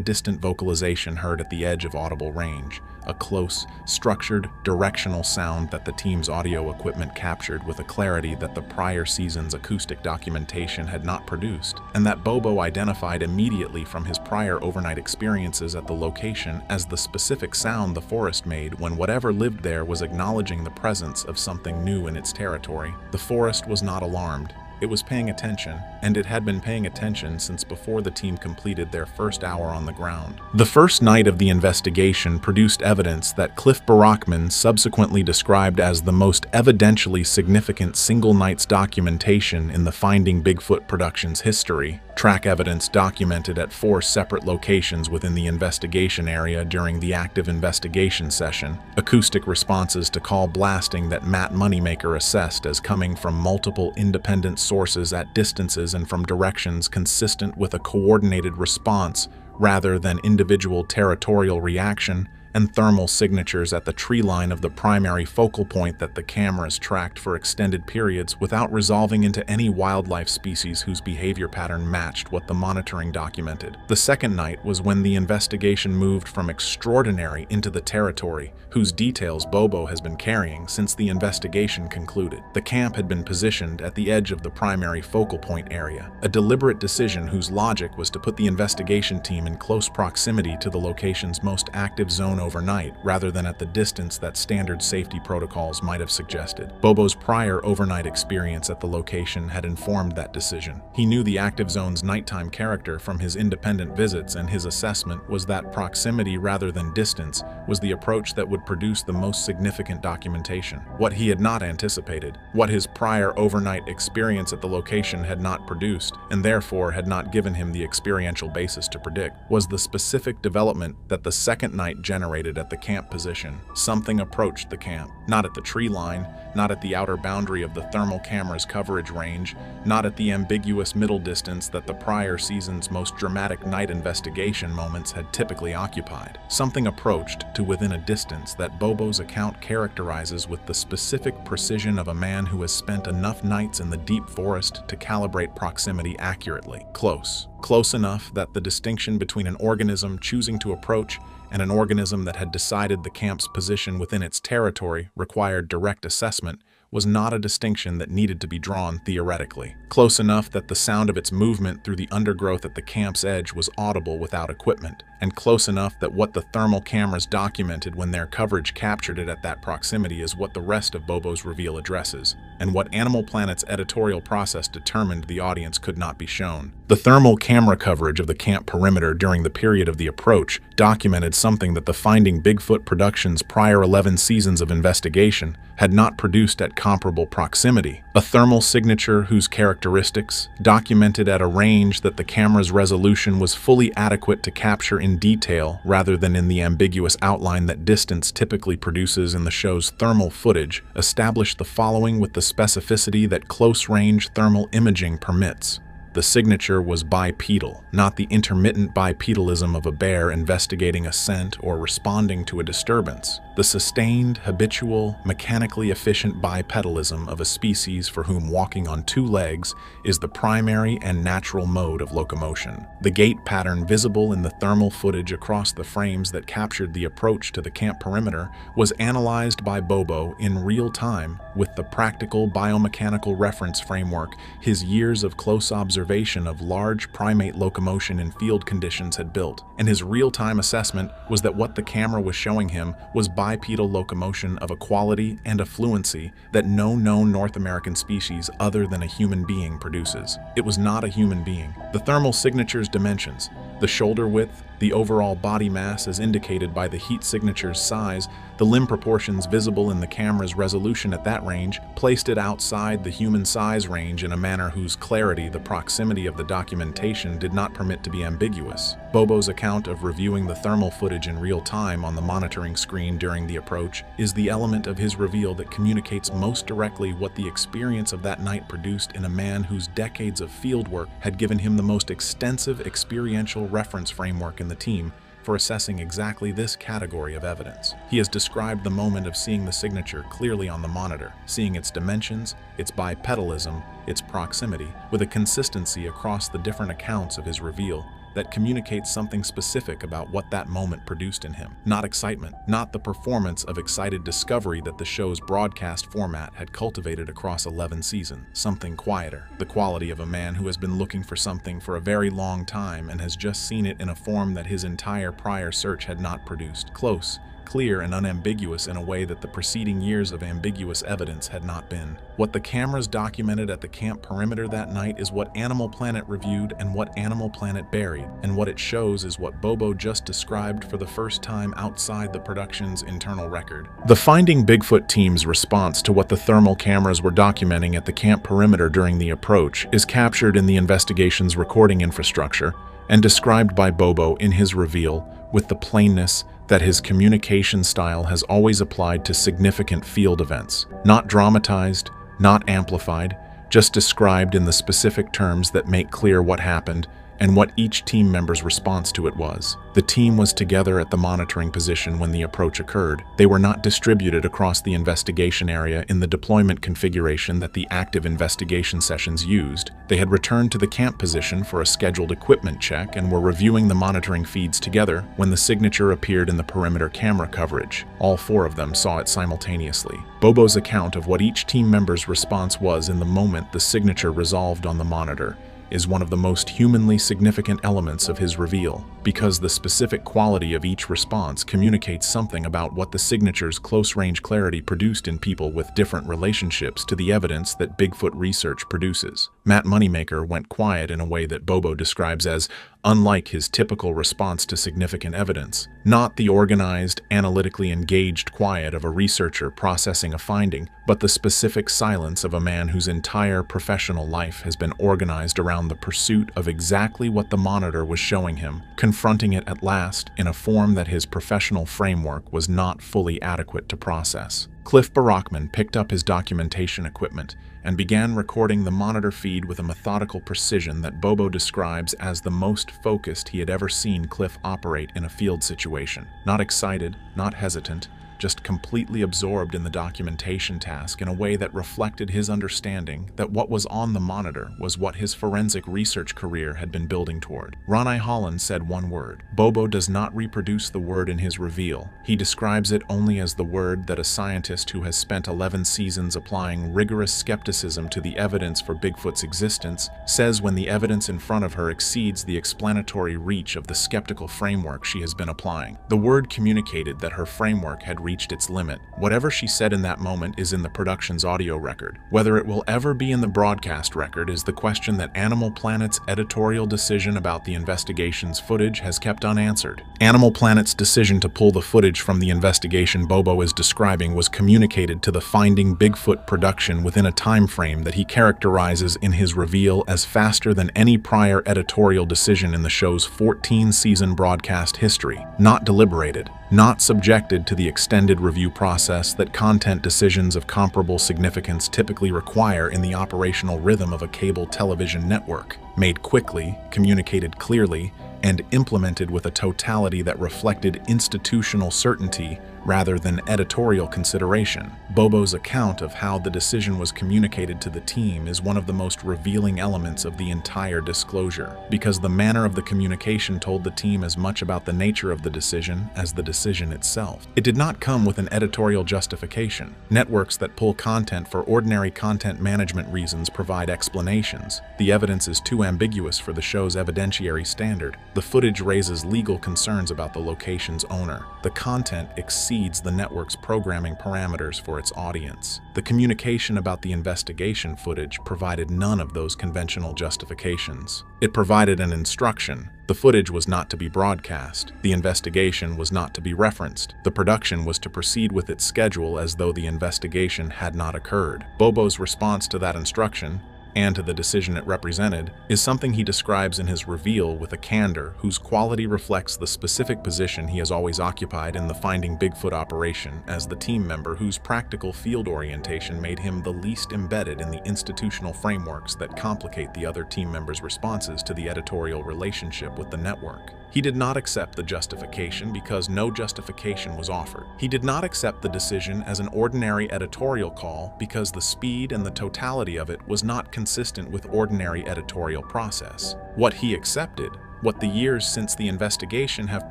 distant vocalization heard at the edge of audible range, a close, structured, directional sound that the team's audio equipment captured with a clarity that the prior season's acoustic documentation had not produced, and that Bobo identified immediately from his prior overnight experiences at the location as the specific sound the forest made when whatever lived there was acknowledging the presence of something new in its territory. The forest was not alarmed. It was paying attention, and it had been paying attention since before the team completed their first hour on the ground. The first night of the investigation produced evidence that Cliff Barackman subsequently described as the most evidentially significant single night's documentation in the Finding Bigfoot production's history. Track evidence documented at 4 separate locations within the investigation area during the active investigation session, acoustic responses to call blasting that Matt Moneymaker assessed as coming from multiple independent sources at distances and from directions consistent with a coordinated response rather than individual territorial reaction, and thermal signatures at the tree line of the primary focal point that the cameras tracked for extended periods without resolving into any wildlife species whose behavior pattern matched what the monitoring documented. The second night was when the investigation moved from extraordinary into the territory, whose details Bobo has been carrying since the investigation concluded. The camp had been positioned at the edge of the primary focal point area, a deliberate decision whose logic was to put the investigation team in close proximity to the location's most active zone overnight, rather than at the distance that standard safety protocols might have suggested. Bobo's prior overnight experience at the location had informed that decision. He knew the active zone's nighttime character from his independent visits, and his assessment was that proximity rather than distance was the approach that would produce the most significant documentation. What he had not anticipated, what his prior overnight experience at the location had not produced, and therefore had not given him the experiential basis to predict, was the specific development that the second night generated generated at the camp position. Something approached the camp, not at the tree line, not at the outer boundary of the thermal camera's coverage range, not at the ambiguous middle distance that the prior season's most dramatic night investigation moments had typically occupied. Something approached to within a distance that Bobo's account characterizes with the specific precision of a man who has spent enough nights in the deep forest to calibrate proximity accurately. Close enough that the distinction between an organism choosing to approach and an organism that had decided the camp's position within its territory required direct assessment was not a distinction that needed to be drawn theoretically. Close enough that the sound of its movement through the undergrowth at the camp's edge was audible without equipment, and close enough that what the thermal cameras documented when their coverage captured it at that proximity is what the rest of Bobo's reveal addresses, and what Animal Planet's editorial process determined the audience could not be shown. The thermal camera coverage of the camp perimeter during the period of the approach documented something that the Finding Bigfoot production's prior 11 seasons of investigation had not produced at comparable proximity. A thermal signature whose characteristics, documented at a range that the camera's resolution was fully adequate to capture in detail rather than in the ambiguous outline that distance typically produces in the show's thermal footage, established the following with the specificity that close-range thermal imaging permits. The signature was bipedal, not the intermittent bipedalism of a bear investigating a scent or responding to a disturbance. The sustained, habitual, mechanically efficient bipedalism of a species for whom walking on two legs is the primary and natural mode of locomotion. The gait pattern visible in the thermal footage across the frames that captured the approach to the camp perimeter was analyzed by Bobo in real time with the practical biomechanical reference framework his years of close observation of large primate locomotion in field conditions had built, and his real-time assessment was that what the camera was showing him was bipedal locomotion of a quality and a fluency that no known North American species other than a human being produces. It was not a human being. The thermal signature's dimensions, the shoulder width, the overall body mass as indicated by the heat signature's size, the limb proportions visible in the camera's resolution at that range, placed it outside the human size range in a manner whose clarity the proximity of the documentation did not permit to be ambiguous. Bobo's account of reviewing the thermal footage in real time on the monitoring screen during the approach is the element of his reveal that communicates most directly what the experience of that night produced in a man whose decades of fieldwork had given him the most extensive experiential reference framework in the team for assessing exactly this category of evidence. He has described the moment of seeing the signature clearly on the monitor, seeing its dimensions, its bipedalism, its proximity, with a consistency across the different accounts of his reveal that communicates something specific about what that moment produced in him. Not excitement, not the performance of excited discovery that the show's broadcast format had cultivated across 11 seasons. Something quieter, the quality of a man who has been looking for something for a very long time and has just seen it in a form that his entire prior search had not produced. Close, clear, and unambiguous in a way that the preceding years of ambiguous evidence had not been. What the cameras documented at the camp perimeter that night is what Animal Planet reviewed and what Animal Planet buried, and what it shows is what Bobo just described for the first time outside the production's internal record. The Finding Bigfoot team's response to what the thermal cameras were documenting at the camp perimeter during the approach is captured in the investigation's recording infrastructure and described by Bobo in his reveal with the plainness that his communication style has always applied to significant field events, not dramatized, not amplified, just described in the specific terms that make clear what happened and what each team member's response to it was. The team was together at the monitoring position when the approach occurred. They were not distributed across the investigation area in the deployment configuration that the active investigation sessions used. They had returned to the camp position for a scheduled equipment check and were reviewing the monitoring feeds together when the signature appeared in the perimeter camera coverage. All four of them saw it simultaneously. Bobo's account of what each team member's response was in the moment the signature resolved on the monitor is one of the most humanly significant elements of his reveal, because the specific quality of each response communicates something about what the signature's close-range clarity produced in people with different relationships to the evidence that Bigfoot research produces. Matt Moneymaker went quiet in a way that Bobo describes as unlike his typical response to significant evidence. Not the organized, analytically engaged quiet of a researcher processing a finding, but the specific silence of a man whose entire professional life has been organized around the pursuit of exactly what the monitor was showing him, confronting it at last in a form that his professional framework was not fully adequate to process. Cliff Barackman picked up his documentation equipment and began recording the monitor feed with a methodical precision that Bobo describes as the most focused he had ever seen Cliff operate in a field situation. Not excited, not hesitant, just completely absorbed in the documentation task in a way that reflected his understanding that what was on the monitor was what his forensic research career had been building toward. Ranae Holland said one word. Bobo does not reproduce the word in his reveal. He describes it only as the word that a scientist who has spent 11 seasons applying rigorous skepticism to the evidence for Bigfoot's existence says when the evidence in front of her exceeds the explanatory reach of the skeptical framework she has been applying. The word communicated that her framework had reached its limit. Whatever she said in that moment is in the production's audio record. Whether it will ever be in the broadcast record is the question that Animal Planet's editorial decision about the investigation's footage has kept unanswered. Animal Planet's decision to pull the footage from the investigation Bobo is describing was communicated to the Finding Bigfoot production within a time frame that he characterizes in his reveal as faster than any prior editorial decision in the show's 14-season broadcast history. Not deliberated, not subjected to the extended review process that content decisions of comparable significance typically require in the operational rhythm of a cable television network. Made quickly, communicated clearly, and implemented with a totality that reflected institutional certainty rather than editorial consideration. Bobo's account of how the decision was communicated to the team is one of the most revealing elements of the entire disclosure, because the manner of the communication told the team as much about the nature of the decision as the decision itself. It did not come with an editorial justification. Networks that pull content for ordinary content management reasons provide explanations. The evidence is too ambiguous for the show's evidentiary standard. The footage raises legal concerns about the location's owner. The content exceeds the network's programming parameters for its audience. The communication about the investigation footage provided none of those conventional justifications. It provided an instruction. The footage was not to be broadcast. The investigation was not to be referenced. The production was to proceed with its schedule as though the investigation had not occurred. Bobo's response to that instruction, and to the decision it represented, is something he describes in his reveal with a candor whose quality reflects the specific position he has always occupied in the Finding Bigfoot operation as the team member whose practical field orientation made him the least embedded in the institutional frameworks that complicate the other team members' responses to the editorial relationship with the network. He did not accept the justification because no justification was offered. He did not accept the decision as an ordinary editorial call because the speed and the totality of it was not consistent with ordinary editorial process. What he accepted, what the years since the investigation have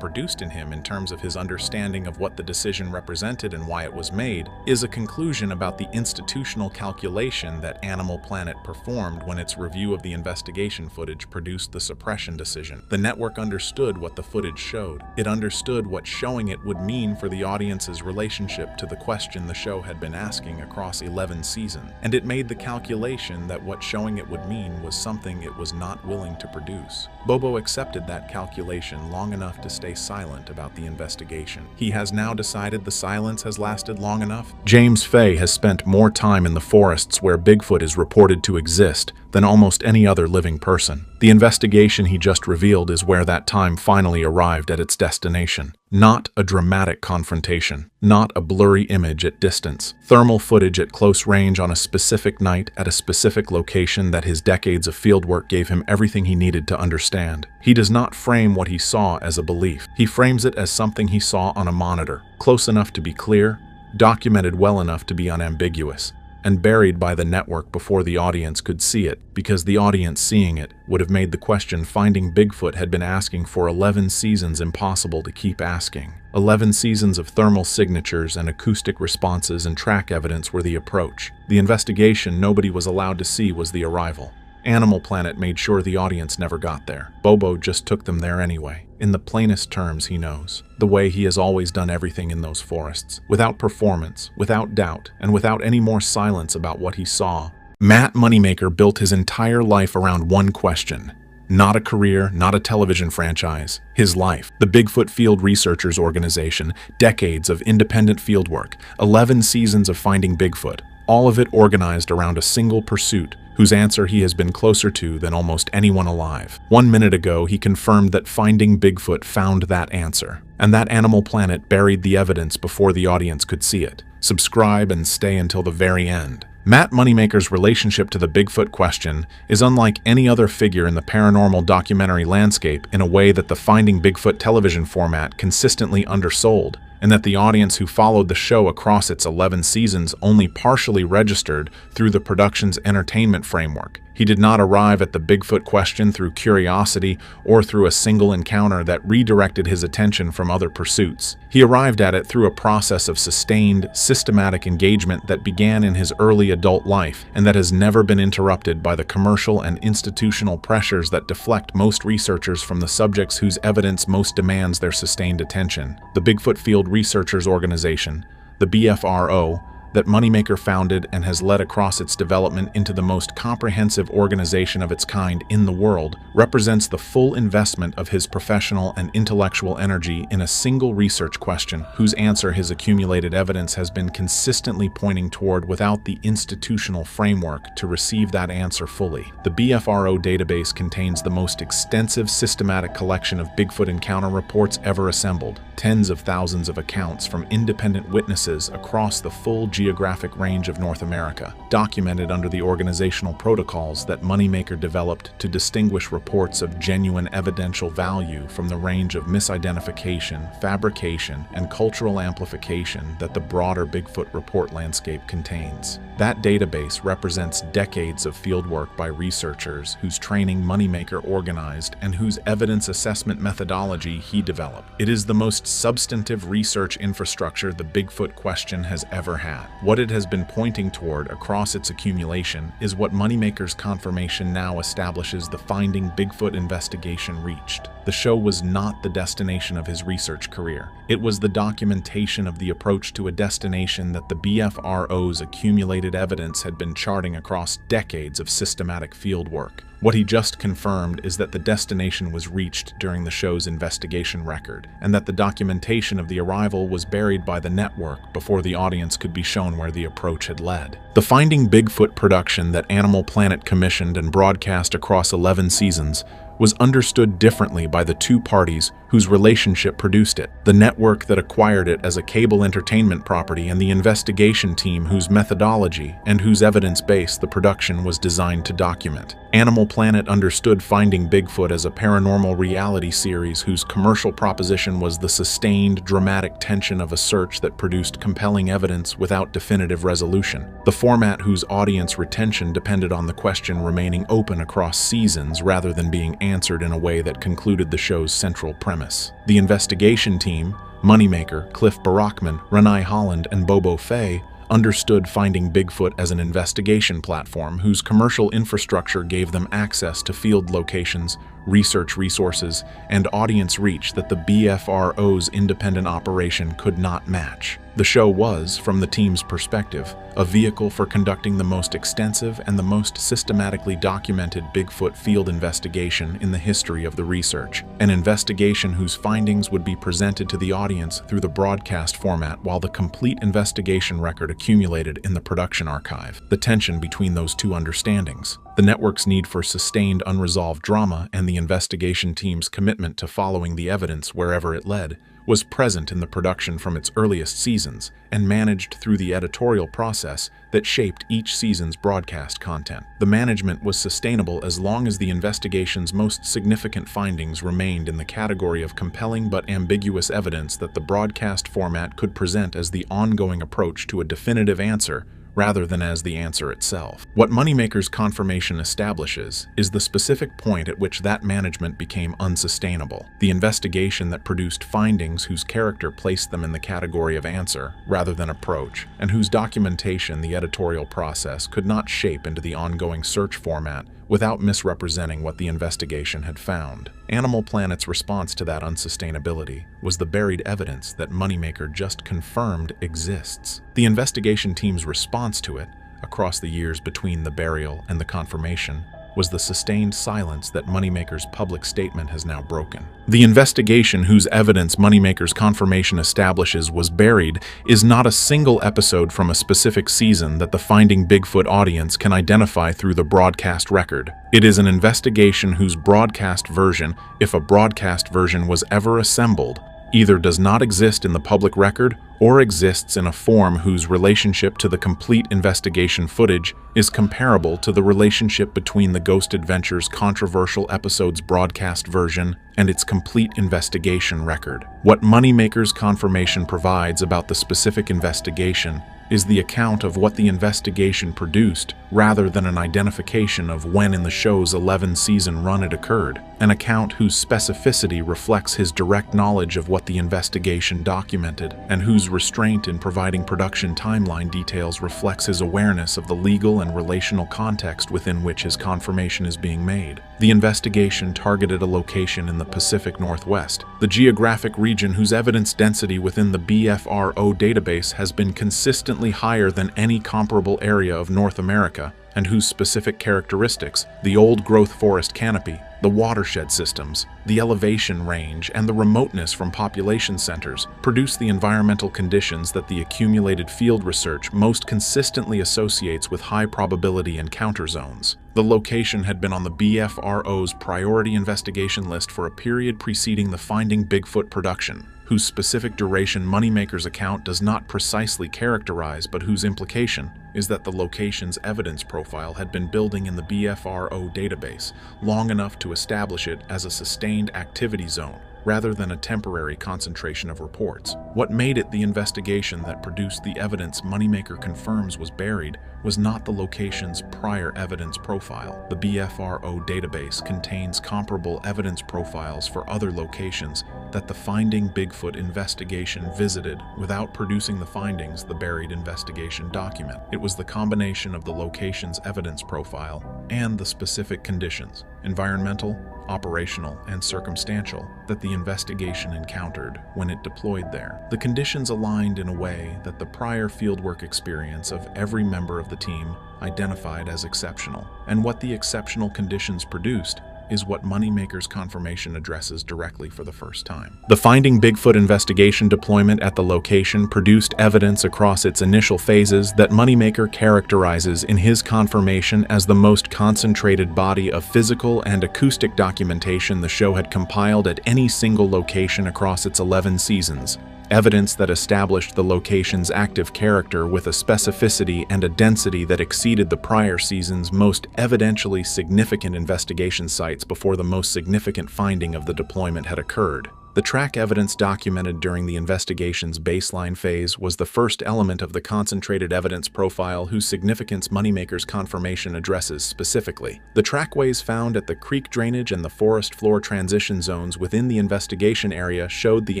produced in him in terms of his understanding of what the decision represented and why it was made, is a conclusion about the institutional calculation that Animal Planet performed when its review of the investigation footage produced the suppression decision. The network understood what the footage showed. It understood what showing it would mean for the audience's relationship to the question the show had been asking across 11 seasons, and it made the calculation that what showing it would mean was something it was not willing to produce. Bobo accepted that calculation long enough to stay silent about the investigation. He has now decided the silence has lasted long enough. James Fay has spent more time in the forests where Bigfoot is reported to exist than almost any other living person. The investigation he just revealed is where that time finally arrived at its destination. Not a dramatic confrontation, not a blurry image at distance. Thermal footage at close range on a specific night at a specific location that his decades of fieldwork gave him everything he needed to understand. He does not frame what he saw as a belief. He frames it as something he saw on a monitor, close enough to be clear, documented well enough to be unambiguous, and buried by the network before the audience could see it, because the audience seeing it would have made the question Finding Bigfoot had been asking for 11 seasons impossible to keep asking. 11 seasons of thermal signatures and acoustic responses and track evidence were the approach. The investigation nobody was allowed to see was the arrival. Animal Planet made sure the audience never got there. Bobo just took them there anyway, in the plainest terms he knows, the way he has always done everything in those forests, without performance, without doubt, and without any more silence about what he saw. Matt Moneymaker built his entire life around one question. Not a career, not a television franchise. His life. The Bigfoot Field Researchers Organization, decades of independent fieldwork, 11 seasons of Finding Bigfoot, all of it organized around a single pursuit, whose answer he has been closer to than almost anyone alive. 1 minute ago, he confirmed that Finding Bigfoot found that answer, and that Animal Planet buried the evidence before the audience could see it. Subscribe and stay until the very end. Matt Moneymaker's relationship to the Bigfoot question is unlike any other figure in the paranormal documentary landscape in a way that the Finding Bigfoot television format consistently undersold, and that the audience who followed the show across its 11 seasons only partially registered through the production's entertainment framework. He did not arrive at the Bigfoot question through curiosity or through a single encounter that redirected his attention from other pursuits. He arrived at it through a process of sustained, systematic engagement that began in his early adult life and that has never been interrupted by the commercial and institutional pressures that deflect most researchers from the subjects whose evidence most demands their sustained attention. The Bigfoot Field Researchers Organization, the BFRO, that Moneymaker founded and has led across its development into the most comprehensive organization of its kind in the world, represents the full investment of his professional and intellectual energy in a single research question whose answer his accumulated evidence has been consistently pointing toward without the institutional framework to receive that answer fully. The BFRO database contains the most extensive systematic collection of Bigfoot encounter reports ever assembled, tens of thousands of accounts from independent witnesses across the full geographic range of North America, documented under the organizational protocols that Moneymaker developed to distinguish reports of genuine evidential value from the range of misidentification, fabrication, and cultural amplification that the broader Bigfoot report landscape contains. That database represents decades of fieldwork by researchers whose training Moneymaker organized and whose evidence assessment methodology he developed. It is the most substantive research infrastructure the Bigfoot question has ever had. What it has been pointing toward across its accumulation is what Moneymaker's confirmation now establishes the Finding Bigfoot investigation reached. The show was not the destination of his research career. It was the documentation of the approach to a destination that the BFRO's accumulated evidence had been charting across decades of systematic fieldwork. What he just confirmed is that the destination was reached during the show's investigation record, and that the documentation of the arrival was buried by the network before the audience could be shown where the approach had led. The Finding Bigfoot production that Animal Planet commissioned and broadcast across 11 seasons was understood differently by the two parties whose relationship produced it, the network that acquired it as a cable entertainment property and the investigation team whose methodology and whose evidence base the production was designed to document. Animal Planet understood Finding Bigfoot as a paranormal reality series whose commercial proposition was the sustained, dramatic tension of a search that produced compelling evidence without definitive resolution, the format whose audience retention depended on the question remaining open across seasons rather than being answered in a way that concluded the show's central premise. The investigation team, Moneymaker, Barackman, Ranae Holland, and Bobo Fay, understood Finding Bigfoot as an investigation platform whose commercial infrastructure gave them access to field locations, research resources, and audience reach that the BFRO's independent operation could not match. The show was, from the team's perspective, a vehicle for conducting the most extensive and the most systematically documented Bigfoot field investigation in the history of the research, an investigation whose findings would be presented to the audience through the broadcast format while the complete investigation record accumulated in the production archive. The tension between those two understandings, the network's need for sustained unresolved drama and the investigation team's commitment to following the evidence wherever it led, was present in the production from its earliest seasons and managed through the editorial process that shaped each season's broadcast content. The management was sustainable as long as the investigation's most significant findings remained in the category of compelling but ambiguous evidence that the broadcast format could present as the ongoing approach to a definitive answer rather than as the answer itself. What Moneymaker's confirmation establishes is the specific point at which that management became unsustainable, the investigation that produced findings whose character placed them in the category of answer rather than approach, and whose documentation the editorial process could not shape into the ongoing search format without misrepresenting what the investigation had found. Animal Planet's response to that unsustainability was the buried evidence that Moneymaker just confirmed exists. The investigation team's response to it, across the years between the burial and the confirmation was the sustained silence that Moneymaker's public statement has now broken. The investigation whose evidence Moneymaker's confirmation establishes was buried is not a single episode from a specific season that the Finding Bigfoot audience can identify through the broadcast record. It is an investigation whose broadcast version, if a broadcast version was ever assembled, either does not exist in the public record or exists in a form whose relationship to the complete investigation footage is comparable to the relationship between the Ghost Adventures controversial episode's broadcast version and its complete investigation record. What Moneymaker's confirmation provides about the specific investigation is the account of what the investigation produced rather than an identification of when in the show's 11-season run it occurred, an account whose specificity reflects his direct knowledge of what the investigation documented and whose restraint in providing production timeline details reflects his awareness of the legal and relational context within which his confirmation is being made. The investigation targeted a location in the Pacific Northwest, the geographic region whose evidence density within the BFRO database has been consistently higher than any comparable area of North America, and whose specific characteristics, the old-growth forest canopy, the watershed systems, the elevation range, and the remoteness from population centers, produce the environmental conditions that the accumulated field research most consistently associates with high-probability encounter zones. The location had been on the BFRO's priority investigation list for a period preceding the Finding Bigfoot production, whose specific duration Moneymaker's account does not precisely characterize, but whose implication is that the location's evidence profile had been building in the BFRO database long enough to establish it as a sustained activity zone, rather than a temporary concentration of reports. What made it the investigation that produced the evidence Moneymaker confirms was buried was not the location's prior evidence profile. The BFRO database contains comparable evidence profiles for other locations that the Finding Bigfoot investigation visited without producing the findings the buried investigation document. It was the combination of the location's evidence profile and the specific conditions, environmental, operational, and circumstantial, that the investigation encountered when it deployed there. The conditions aligned in a way that the prior fieldwork experience of every member of the team identified as exceptional, and what the exceptional conditions produced is what Moneymaker's confirmation addresses directly for the first time. The Finding Bigfoot investigation deployment at the location produced evidence across its initial phases that Moneymaker characterizes in his confirmation as the most concentrated body of physical and acoustic documentation the show had compiled at any single location across its 11 seasons. Evidence that established the location's active character with a specificity and a density that exceeded the prior season's most evidentially significant investigation sites before the most significant finding of the deployment had occurred. The track evidence documented during the investigation's baseline phase was the first element of the concentrated evidence profile whose significance Moneymaker's confirmation addresses specifically. The trackways found at the creek drainage and the forest floor transition zones within the investigation area showed the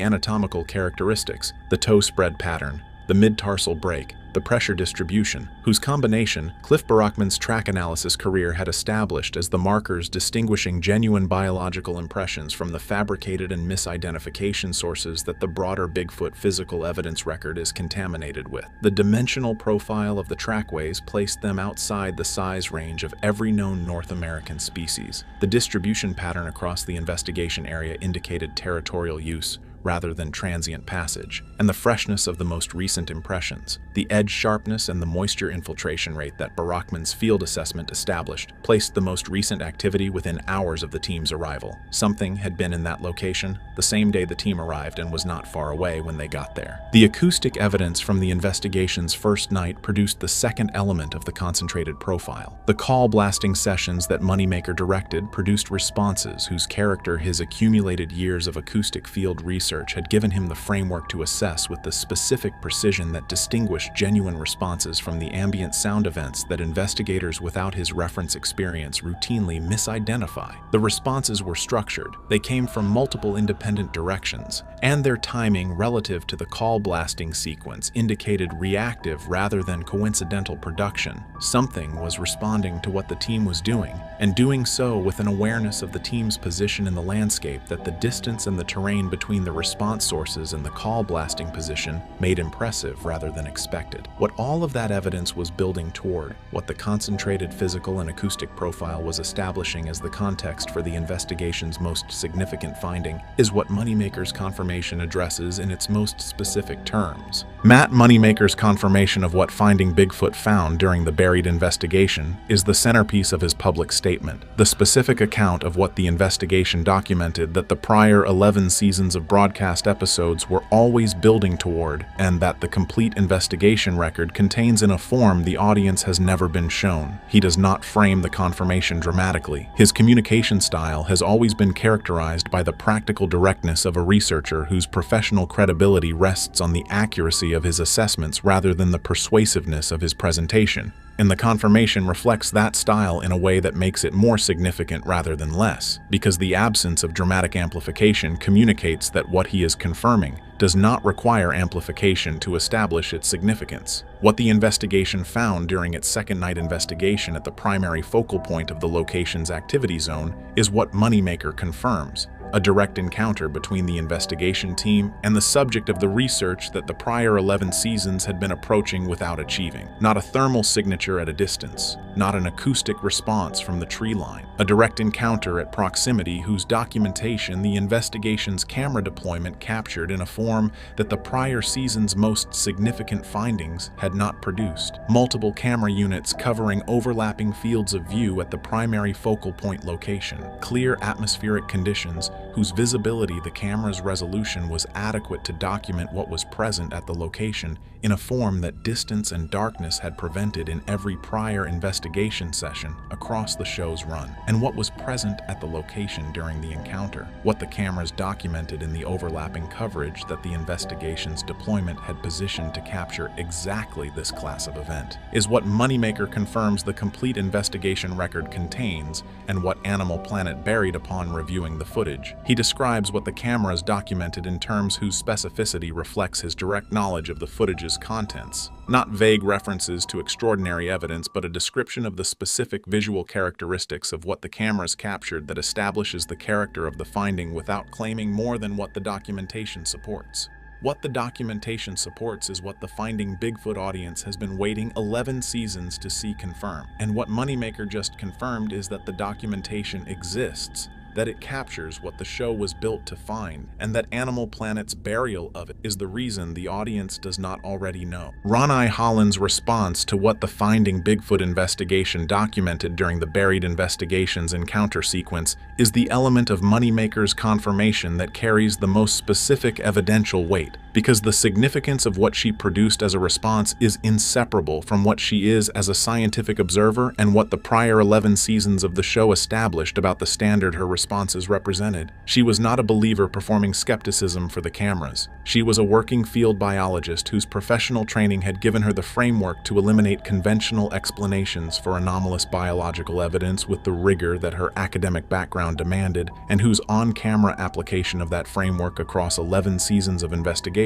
anatomical characteristics, the toe spread pattern, the mid-tarsal break, the pressure distribution, whose combination Cliff Barackman's track analysis career had established as the markers distinguishing genuine biological impressions from the fabricated and misidentification sources that the broader Bigfoot physical evidence record is contaminated with. The dimensional profile of the trackways placed them outside the size range of every known North American species. The distribution pattern across the investigation area indicated territorial use rather than transient passage, and the freshness of the most recent impressions, the edge sharpness and the moisture infiltration rate that Barackman's field assessment established, placed the most recent activity within hours of the team's arrival. Something had been in that location the same day the team arrived and was not far away when they got there. The acoustic evidence from the investigation's first night produced the second element of the concentrated profile. The call blasting sessions that Moneymaker directed produced responses whose character his accumulated years of acoustic field research had given him the framework to assess with the specific precision that distinguished genuine responses from the ambient sound events that investigators without his reference experience routinely misidentify. The responses were structured, they came from multiple independent directions, and their timing relative to the call blasting sequence indicated reactive rather than coincidental production. Something was responding to what the team was doing, and doing so with an awareness of the team's position in the landscape that the distance and the terrain between the response sources and the call blasting position made impressive rather than expected. What all of that evidence was building toward, what the concentrated physical and acoustic profile was establishing as the context for the investigation's most significant finding, is what Moneymaker's confirmation addresses in its most specific terms. Matt Moneymaker's confirmation of what Finding Bigfoot found during the buried investigation is the centerpiece of his public statement. The specific account of what the investigation documented that the prior 11 seasons of broadcast episodes were always building toward, and that the complete investigation record contains in a form the audience has never been shown. He does not frame the confirmation dramatically. His communication style has always been characterized by the practical directness of a researcher whose professional credibility rests on the accuracy of his assessments rather than the persuasiveness of his presentation. And the confirmation reflects that style in a way that makes it more significant rather than less, because the absence of dramatic amplification communicates that what he is confirming does not require amplification to establish its significance. What the investigation found during its second night investigation at the primary focal point of the location's activity zone is what Moneymaker confirms: a direct encounter between the investigation team and the subject of the research that the prior 11 seasons had been approaching without achieving. Not a thermal signature at a distance, not an acoustic response from the tree line. A direct encounter at proximity whose documentation the investigation's camera deployment captured in a form that the prior season's most significant findings had not produced. Multiple camera units covering overlapping fields of view at the primary focal point location. Clear atmospheric conditions whose visibility the camera's resolution was adequate to document what was present at the location in a form that distance and darkness had prevented in every prior investigation session across the show's run. And what was present at the location during the encounter, what the cameras documented in the overlapping coverage that the investigation's deployment had positioned to capture exactly this class of event, is what Moneymaker confirms the complete investigation record contains and what Animal Planet buried upon reviewing the footage. He describes what the cameras documented in terms whose specificity reflects his direct knowledge of the footage's contents. Not vague references to extraordinary evidence, but a description of the specific visual characteristics of what the cameras captured that establishes the character of the finding without claiming more than what the documentation supports. What the documentation supports is what the Finding Bigfoot audience has been waiting 11 seasons to see confirmed. And what Moneymaker just confirmed is that the documentation exists, that it captures what the show was built to find, and that Animal Planet's burial of it is the reason the audience does not already know. Ranae Holland's response to what the Finding Bigfoot investigation documented during the buried investigation's encounter sequence is the element of Moneymaker's confirmation that carries the most specific evidential weight, because the significance of what she produced as a response is inseparable from what she is as a scientific observer and what the prior 11 seasons of the show established about the standard her responses represented. She was not a believer performing skepticism for the cameras. She was a working field biologist whose professional training had given her the framework to eliminate conventional explanations for anomalous biological evidence with the rigor that her academic background demanded, and whose on-camera application of that framework across 11 seasons of investigation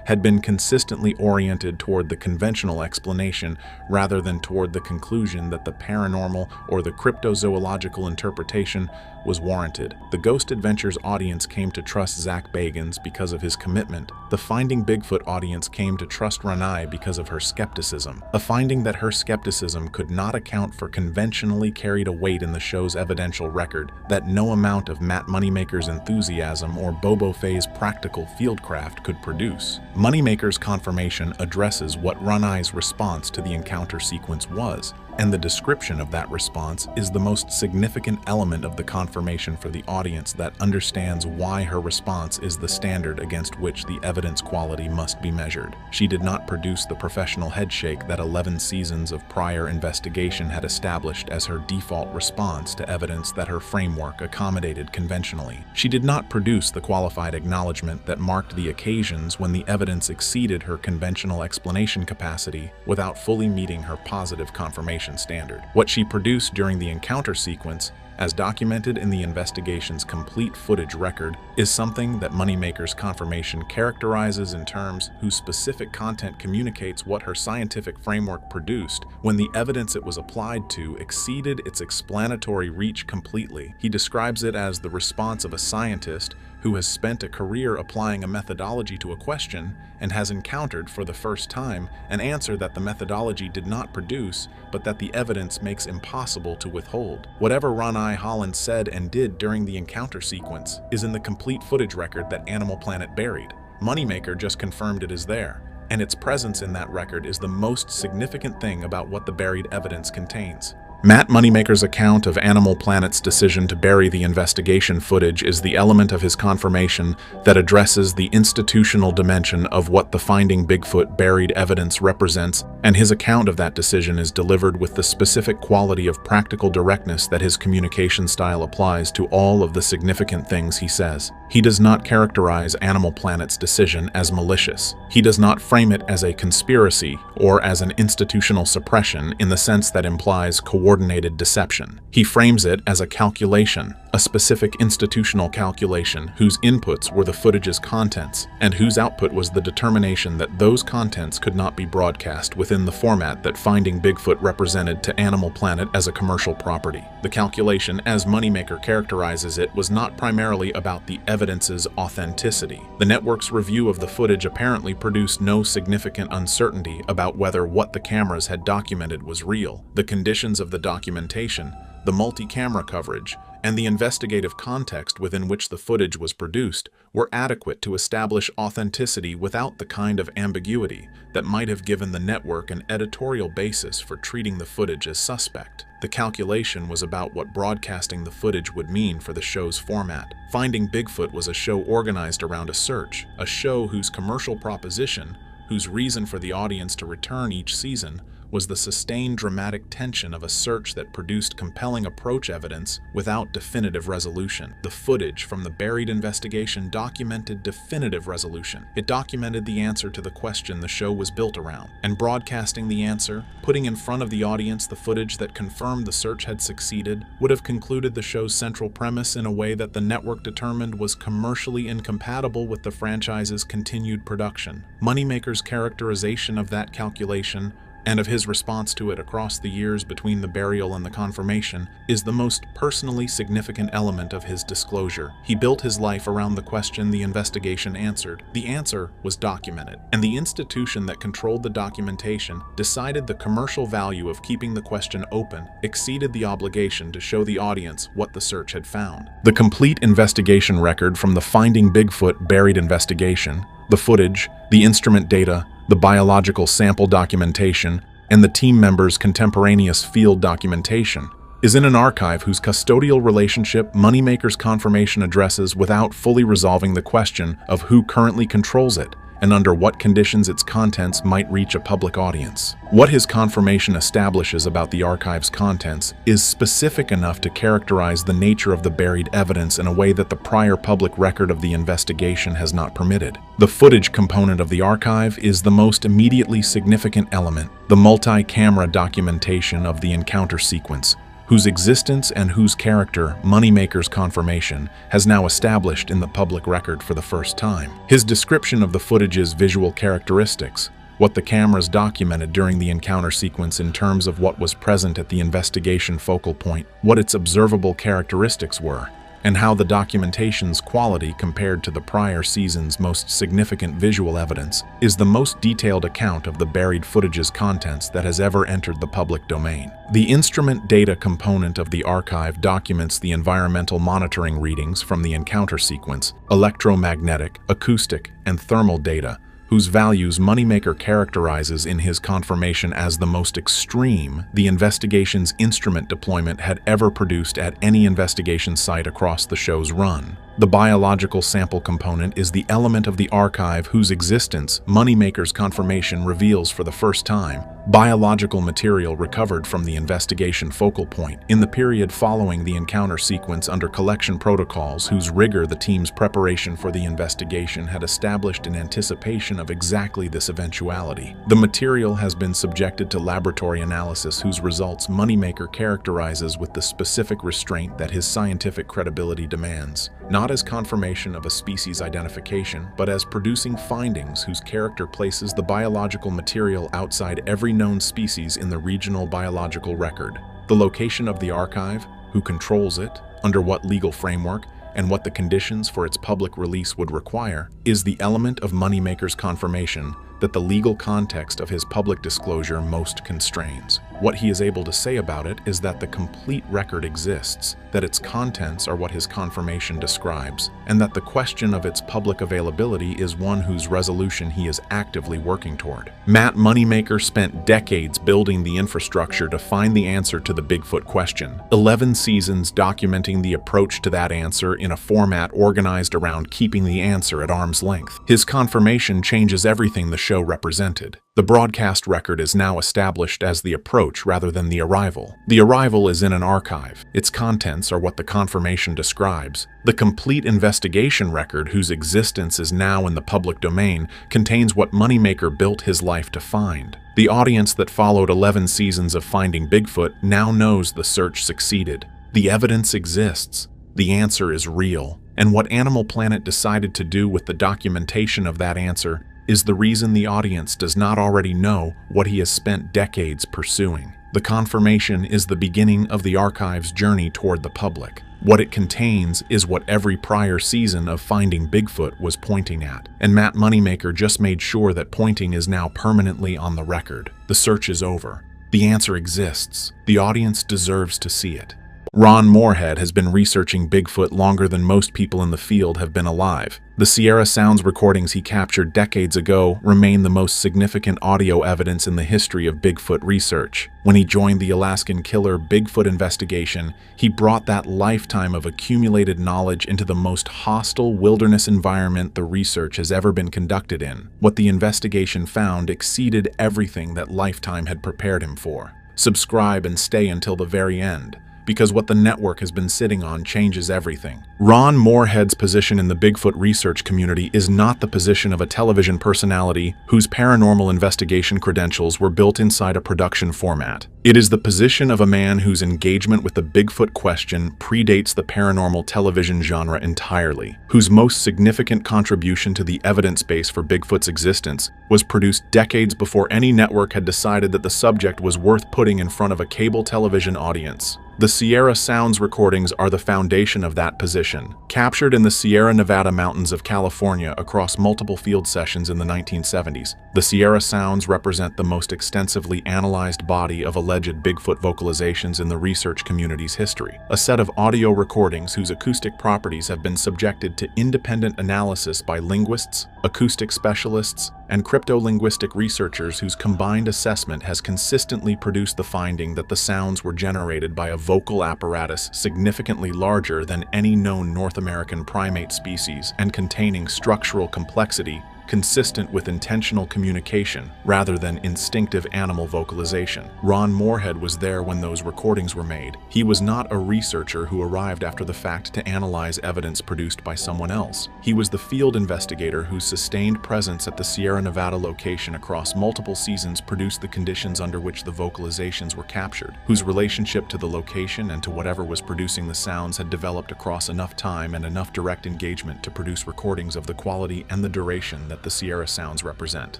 had been consistently oriented toward the conventional explanation rather than toward the conclusion that the paranormal or the cryptozoological interpretation was warranted. The Ghost Adventures audience came to trust Zach Bagans because of his commitment. The Finding Bigfoot audience came to trust Ranae because of her skepticism. A finding that her skepticism could not account for conventionally carried a weight in the show's evidential record that no amount of Matt Moneymaker's enthusiasm or Bobo Fay's practical fieldcraft could produce. Moneymaker's confirmation addresses what Ranae's response to the encounter sequence was, and the description of that response is the most significant element of the confirmation for the audience that understands why her response is the standard against which the evidence quality must be measured. She did not produce the professional headshake that 11 seasons of prior investigation had established as her default response to evidence that her framework accommodated conventionally. She did not produce the qualified acknowledgement that marked the occasions when the evidence exceeded her conventional explanation capacity without fully meeting her positive confirmation standard. What she produced during the encounter sequence, as documented in the investigation's complete footage record, is something that Moneymaker's confirmation characterizes in terms whose specific content communicates what her scientific framework produced when the evidence it was applied to exceeded its explanatory reach completely. He describes it as the response of a scientist who has spent a career applying a methodology to a question and has encountered for the first time an answer that the methodology did not produce, but that the evidence makes impossible to withhold. Whatever Ranae Holland said and did during the encounter sequence is in the complete footage record that Animal Planet buried. Moneymaker just confirmed it is there, and its presence in that record is the most significant thing about what the buried evidence contains. Matt Moneymaker's account of Animal Planet's decision to bury the investigation footage is the element of his confirmation that addresses the institutional dimension of what the Finding Bigfoot buried evidence represents, and his account of that decision is delivered with the specific quality of practical directness that his communication style applies to all of the significant things he says. He does not characterize Animal Planet's decision as malicious. He does not frame it as a conspiracy or as an institutional suppression in the sense that implies coordinated deception. He frames it as a calculation, a specific institutional calculation whose inputs were the footage's contents and whose output was the determination that those contents could not be broadcast within the format that Finding Bigfoot represented to Animal Planet as a commercial property. The calculation, as Moneymaker characterizes it, was not primarily about the evidence's authenticity. The network's review of the footage apparently produced no significant uncertainty about whether what the cameras had documented was real. The conditions of the documentation, the multi-camera coverage, and the investigative context within which the footage was produced were adequate to establish authenticity without the kind of ambiguity that might have given the network an editorial basis for treating the footage as suspect. The calculation was about what broadcasting the footage would mean for the show's format. Finding Bigfoot was a show organized around a search, a show whose commercial proposition, whose reason for the audience to return each season, was the sustained dramatic tension of a search that produced compelling approach evidence without definitive resolution. The footage from the buried investigation documented definitive resolution. It documented the answer to the question the show was built around, and broadcasting the answer, putting in front of the audience the footage that confirmed the search had succeeded, would have concluded the show's central premise in a way that the network determined was commercially incompatible with the franchise's continued production. Moneymaker's characterization of that calculation and of his response to it across the years between the burial and the confirmation is the most personally significant element of his disclosure. He built his life around the question the investigation answered. The answer was documented, and the institution that controlled the documentation decided the commercial value of keeping the question open exceeded the obligation to show the audience what the search had found. The complete investigation record from the Finding Bigfoot buried investigation, the footage, the instrument data, the biological sample documentation, and the team members' contemporaneous field documentation is in an archive whose custodial relationship Moneymaker's confirmation addresses without fully resolving the question of who currently controls it and under what conditions its contents might reach a public audience. What his confirmation establishes about the archive's contents is specific enough to characterize the nature of the buried evidence in a way that the prior public record of the investigation has not permitted. The footage component of the archive is the most immediately significant element, the multi-camera documentation of the encounter sequence, whose existence and whose character Moneymaker's confirmation has now established in the public record for the first time. His description of the footage's visual characteristics, what the cameras documented during the encounter sequence in terms of what was present at the investigation focal point, what its observable characteristics were, and how the documentation's quality compared to the prior season's most significant visual evidence, is the most detailed account of the buried footage's contents that has ever entered the public domain. The instrument data component of the archive documents the environmental monitoring readings from the encounter sequence, electromagnetic, acoustic, and thermal data, whose values Moneymaker characterizes in his confirmation as the most extreme the investigation's instrument deployment had ever produced at any investigation site across the show's run. The biological sample component is the element of the archive whose existence Moneymaker's confirmation reveals for the first time. Biological material recovered from the investigation focal point in the period following the encounter sequence under collection protocols whose rigor the team's preparation for the investigation had established in anticipation of exactly this eventuality. The material has been subjected to laboratory analysis whose results Moneymaker characterizes with the specific restraint that his scientific credibility demands. Not not as confirmation of a species identification, but as producing findings whose character places the biological material outside every known species in the regional biological record. The location of the archive, who controls it, under what legal framework, and what the conditions for its public release would require, is the element of Moneymaker's confirmation that the legal context of his public disclosure most constrains. What he is able to say about it is that the complete record exists, that its contents are what his confirmation describes, and that the question of its public availability is one whose resolution he is actively working toward. Matt Moneymaker spent decades building the infrastructure to find the answer to the Bigfoot question, 11 seasons documenting the approach to that answer in a format organized around keeping the answer at arm's length. His confirmation changes everything the show represented. The broadcast record is now established as the approach rather than the arrival. The arrival is in an archive. Its contents are what the confirmation describes. The complete investigation record, whose existence is now in the public domain, contains what Moneymaker built his life to find. The audience that followed 11 seasons of Finding Bigfoot now knows the search succeeded. The evidence exists. The answer is real. And what Animal Planet decided to do with the documentation of that answer is the reason the audience does not already know what he has spent decades pursuing. The confirmation is the beginning of the archive's journey toward the public. What it contains is what every prior season of Finding Bigfoot was pointing at, and Matt Moneymaker just made sure that pointing is now permanently on the record. The search is over. The answer exists. The audience deserves to see it. Ron Moorhead has been researching Bigfoot longer than most people in the field have been alive. The Sierra Sounds recordings he captured decades ago remain the most significant audio evidence in the history of Bigfoot research. When he joined the Alaskan Killer Bigfoot investigation, he brought that lifetime of accumulated knowledge into the most hostile wilderness environment the research has ever been conducted in. What the investigation found exceeded everything that Lifetime had prepared him for. Subscribe and stay until the very end, because what the network has been sitting on changes everything. Ron Moorhead's position in the Bigfoot research community is not the position of a television personality whose paranormal investigation credentials were built inside a production format. It is the position of a man whose engagement with the Bigfoot question predates the paranormal television genre entirely, whose most significant contribution to the evidence base for Bigfoot's existence was produced decades before any network had decided that the subject was worth putting in front of a cable television audience. The Sierra Sounds recordings are the foundation of that position. Captured in the Sierra Nevada mountains of California across multiple field sessions in the 1970s, the Sierra Sounds represent the most extensively analyzed body of alleged Bigfoot vocalizations in the research community's history. A set of audio recordings whose acoustic properties have been subjected to independent analysis by linguists, acoustic specialists, and cryptolinguistic researchers whose combined assessment has consistently produced the finding that the sounds were generated by a vocal apparatus significantly larger than any known North American primate species and containing structural complexity consistent with intentional communication rather than instinctive animal vocalization. Ron Moorhead was there when those recordings were made. He was not a researcher who arrived after the fact to analyze evidence produced by someone else. He was the field investigator whose sustained presence at the Sierra Nevada location across multiple seasons produced the conditions under which the vocalizations were captured, whose relationship to the location and to whatever was producing the sounds had developed across enough time and enough direct engagement to produce recordings of the quality and the duration that the Sierra Sounds represent.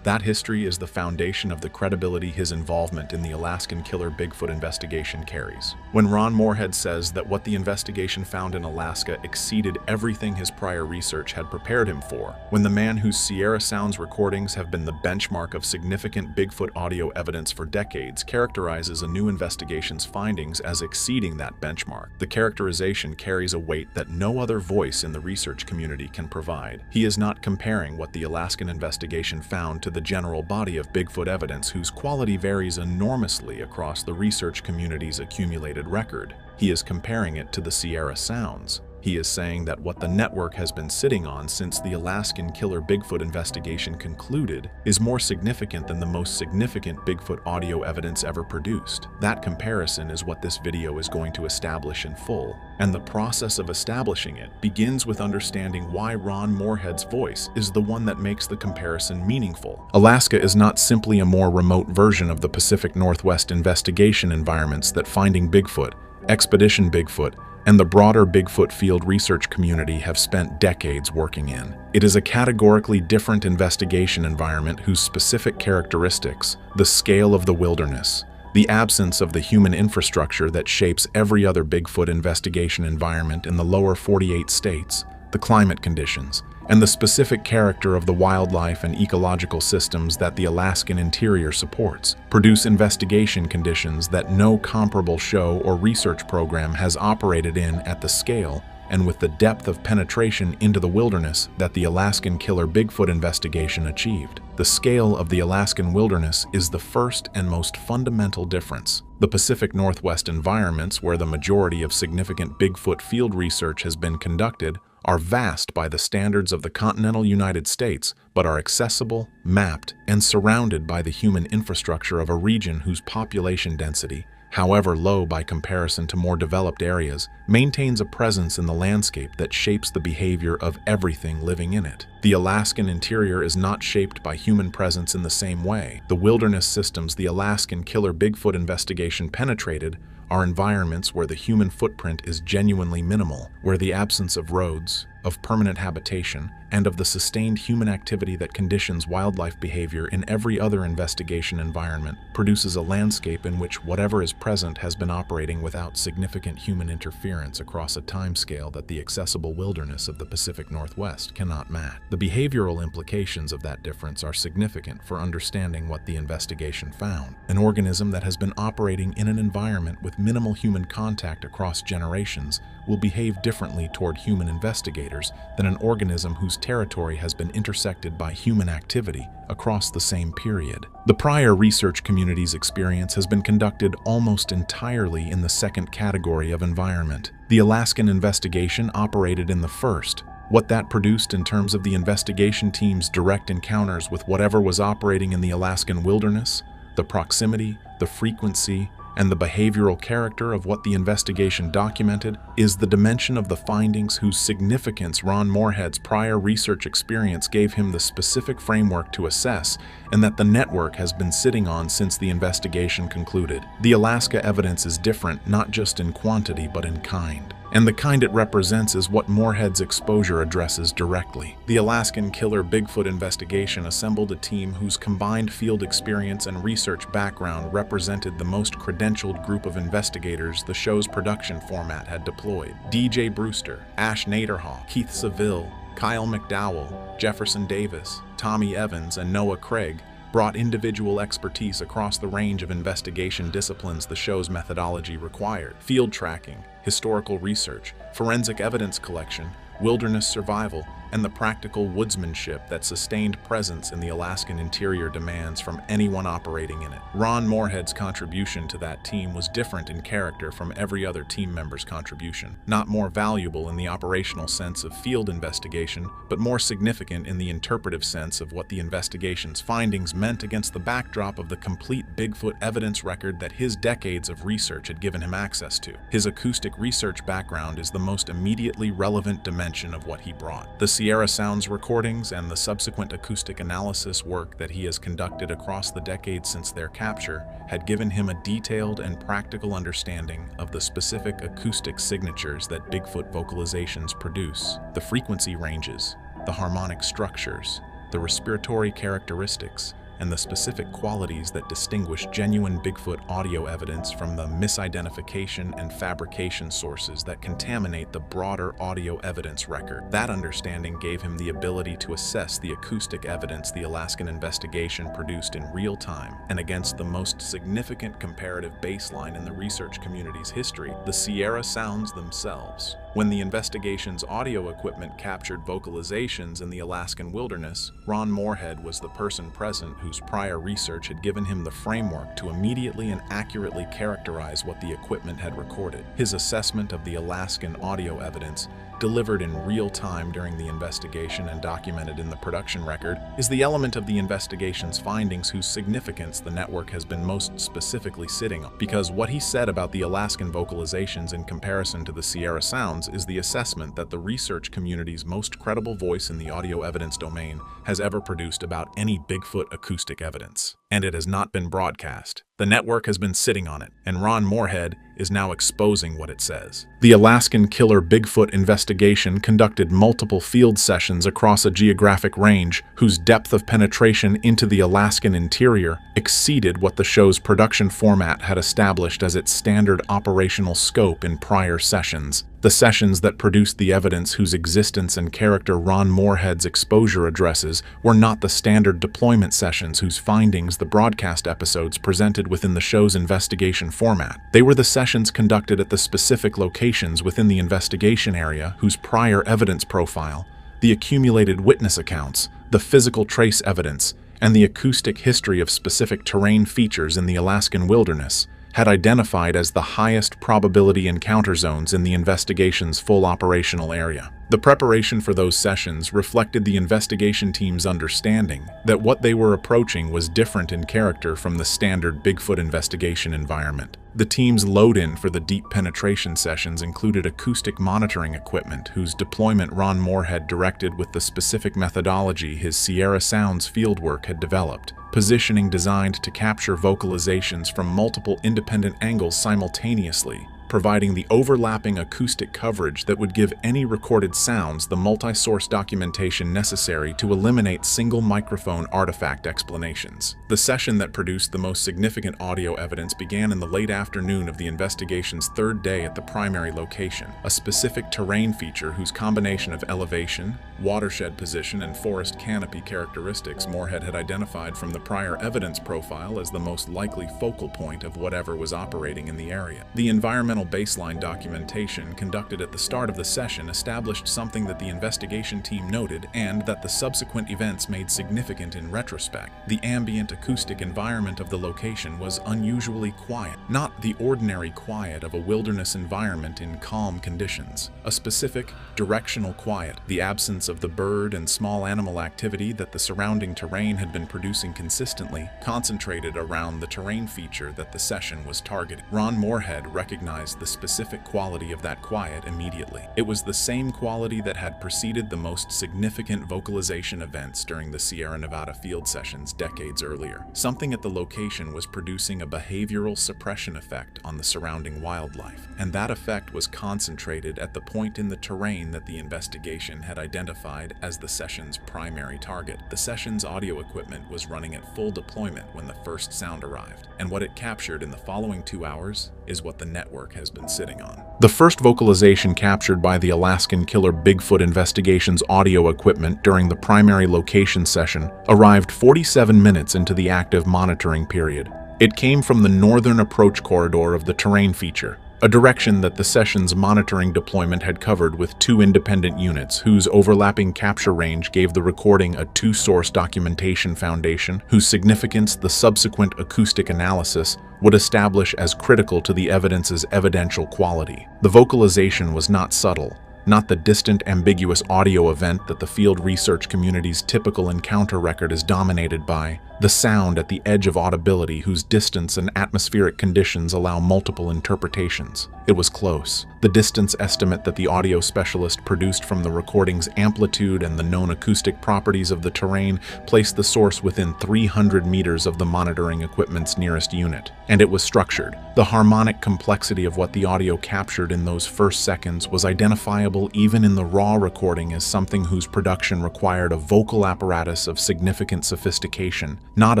That history is the foundation of the credibility his involvement in the Alaskan Killer Bigfoot investigation carries. When Ron Moorhead says that what the investigation found in Alaska exceeded everything his prior research had prepared him for, when the man whose Sierra Sounds recordings have been the benchmark of significant Bigfoot audio evidence for decades characterizes a new investigation's findings as exceeding that benchmark, the characterization carries a weight that no other voice in the research community can provide. He is not comparing what the Alaskan investigation found to the general body of Bigfoot evidence whose quality varies enormously across the research community's accumulated record. He is comparing it to the Sierra Sounds. He is saying that what the network has been sitting on since the Alaskan Killer Bigfoot investigation concluded is more significant than the most significant Bigfoot audio evidence ever produced. That comparison is what this video is going to establish in full, and the process of establishing it begins with understanding why Ron Moorhead's voice is the one that makes the comparison meaningful. Alaska is not simply a more remote version of the Pacific Northwest investigation environments that Finding Bigfoot, Expedition Bigfoot, and the broader Bigfoot field research community have spent decades working in. It is a categorically different investigation environment whose specific characteristics, the scale of the wilderness, the absence of the human infrastructure that shapes every other Bigfoot investigation environment in the lower 48 states, the climate conditions, and the specific character of the wildlife and ecological systems that the Alaskan interior supports, produce investigation conditions that no comparable show or research program has operated in at the scale and with the depth of penetration into the wilderness that the Alaskan killer Bigfoot investigation achieved. The scale of the Alaskan wilderness is the first and most fundamental difference. The Pacific Northwest environments, where the majority of significant Bigfoot field research has been conducted, are vast by the standards of the continental United States, but are accessible, mapped, and surrounded by the human infrastructure of a region whose population density, however low by comparison to more developed areas, maintains a presence in the landscape that shapes the behavior of everything living in it. The Alaskan interior is not shaped by human presence in the same way. The wilderness systems the Alaskan killer Bigfoot investigation penetrated are environments where the human footprint is genuinely minimal, where the absence of roads, of permanent habitation, and of the sustained human activity that conditions wildlife behavior in every other investigation environment produces a landscape in which whatever is present has been operating without significant human interference across a timescale that the accessible wilderness of the Pacific Northwest cannot match. The behavioral implications of that difference are significant for understanding what the investigation found. An organism that has been operating in an environment with minimal human contact across generations will behave differently toward human investigators than an organism whose territory has been intersected by human activity across the same period. The prior research community's experience has been conducted almost entirely in the second category of environment. The Alaskan investigation operated in the first. What that produced in terms of the investigation team's direct encounters with whatever was operating in the Alaskan wilderness, the proximity, the frequency, and the behavioral character of what the investigation documented is the dimension of the findings whose significance Ron Morehead's prior research experience gave him the specific framework to assess and that the network has been sitting on since the investigation concluded. The Alaska evidence is different not just in quantity but in kind. And the kind it represents is what Morehead's exposure addresses directly. The Alaskan killer Bigfoot investigation assembled a team whose combined field experience and research background represented the most credentialed group of investigators the show's production format had deployed. DJ Brewster, Ash Naderhoff, Keith Seville, Kyle McDowell, Jefferson Davis, Tommy Evans, and Noah Craig brought individual expertise across the range of investigation disciplines the show's methodology required: field tracking, historical research, forensic evidence collection, wilderness survival, and the practical woodsmanship that sustained presence in the Alaskan interior demands from anyone operating in it. Ron Morehead's contribution to that team was different in character from every other team member's contribution. Not more valuable in the operational sense of field investigation, but more significant in the interpretive sense of what the investigation's findings meant against the backdrop of the complete Bigfoot evidence record that his decades of research had given him access to. His acoustic research background is the most immediately relevant dimension of what he brought. The Sierra Sounds recordings and the subsequent acoustic analysis work that he has conducted across the decades since their capture had given him a detailed and practical understanding of the specific acoustic signatures that Bigfoot vocalizations produce, the frequency ranges, the harmonic structures, the respiratory characteristics, and the specific qualities that distinguish genuine Bigfoot audio evidence from the misidentification and fabrication sources that contaminate the broader audio evidence record. That understanding gave him the ability to assess the acoustic evidence the Alaskan investigation produced in real time, and against the most significant comparative baseline in the research community's history, the Sierra Sounds themselves. When the investigation's audio equipment captured vocalizations in the Alaskan wilderness, Ron Morehead was the person present whose prior research had given him the framework to immediately and accurately characterize what the equipment had recorded. His assessment of the Alaskan audio evidence, delivered in real time during the investigation and documented in the production record, is the element of the investigation's findings whose significance the network has been most specifically sitting on. Because what he said about the Alaskan vocalizations in comparison to the Sierra Sounds is the assessment that the research community's most credible voice in the audio evidence domain has ever produced about any Bigfoot acoustic evidence. and it has not been broadcast. The network has been sitting on it, and Ron Morehead is now exposing what it says. The Alaskan Killer Bigfoot investigation conducted multiple field sessions across a geographic range whose depth of penetration into the Alaskan interior exceeded what the show's production format had established as its standard operational scope in prior sessions. The sessions that produced the evidence whose existence and character Ron Morehead's exposure addresses were not the standard deployment sessions whose findings the broadcast episodes presented within the show's investigation format. They were the sessions conducted at the specific locations within the investigation area whose prior evidence profile, the accumulated witness accounts, the physical trace evidence, and the acoustic history of specific terrain features in the Alaskan wilderness had identified as the highest probability encounter zones in the investigation's full operational area. The preparation for those sessions reflected the investigation team's understanding that what they were approaching was different in character from the standard Bigfoot investigation environment. The team's load-in for the deep penetration sessions included acoustic monitoring equipment whose deployment Ron Morehead directed with the specific methodology his Sierra Sounds fieldwork had developed, positioning designed to capture vocalizations from multiple independent angles simultaneously, providing the overlapping acoustic coverage that would give any recorded sounds the multi-source documentation necessary to eliminate single microphone artifact explanations. The session that produced the most significant audio evidence began in the late afternoon of the investigation's third day at the primary location, a specific terrain feature whose combination of elevation, watershed position, and forest canopy characteristics Morehead had identified from the prior evidence profile as the most likely focal point of whatever was operating in the area. The environmental baseline documentation conducted at the start of the session established something that the investigation team noted and that the subsequent events made significant in retrospect. The ambient acoustic environment of the location was unusually quiet, not the ordinary quiet of a wilderness environment in calm conditions. A specific, directional quiet, the absence of the bird and small animal activity that the surrounding terrain had been producing consistently, concentrated around the terrain feature that the session was targeting. Ron Morehead recognized the specific quality of that quiet immediately. It was the same quality that had preceded the most significant vocalization events during the Sierra Nevada field sessions decades earlier. Something at the location was producing a behavioral suppression effect on the surrounding wildlife, and that effect was concentrated at the point in the terrain that the investigation had identified as the session's primary target. The session's audio equipment was running at full deployment when the first sound arrived, and what it captured in the following 2 hours is what the network has been sitting on. The first vocalization captured by the Alaskan Killer Bigfoot investigation's audio equipment during the primary location session arrived 47 minutes into the active monitoring period. It came from the northern approach corridor of the terrain feature, a direction that the session's monitoring deployment had covered with 2 independent units whose overlapping capture range gave the recording a 2-source documentation foundation whose significance the subsequent acoustic analysis would establish as critical to the evidence's evidential quality. The vocalization was not subtle, not the distant, ambiguous audio event that the field research community's typical encounter record is dominated by, the sound at the edge of audibility whose distance and atmospheric conditions allow multiple interpretations. It was close. The distance estimate that the audio specialist produced from the recording's amplitude and the known acoustic properties of the terrain placed the source within 300 meters of the monitoring equipment's nearest unit. And it was structured. The harmonic complexity of what the audio captured in those first seconds was identifiable even in the raw recording as something whose production required a vocal apparatus of significant sophistication, not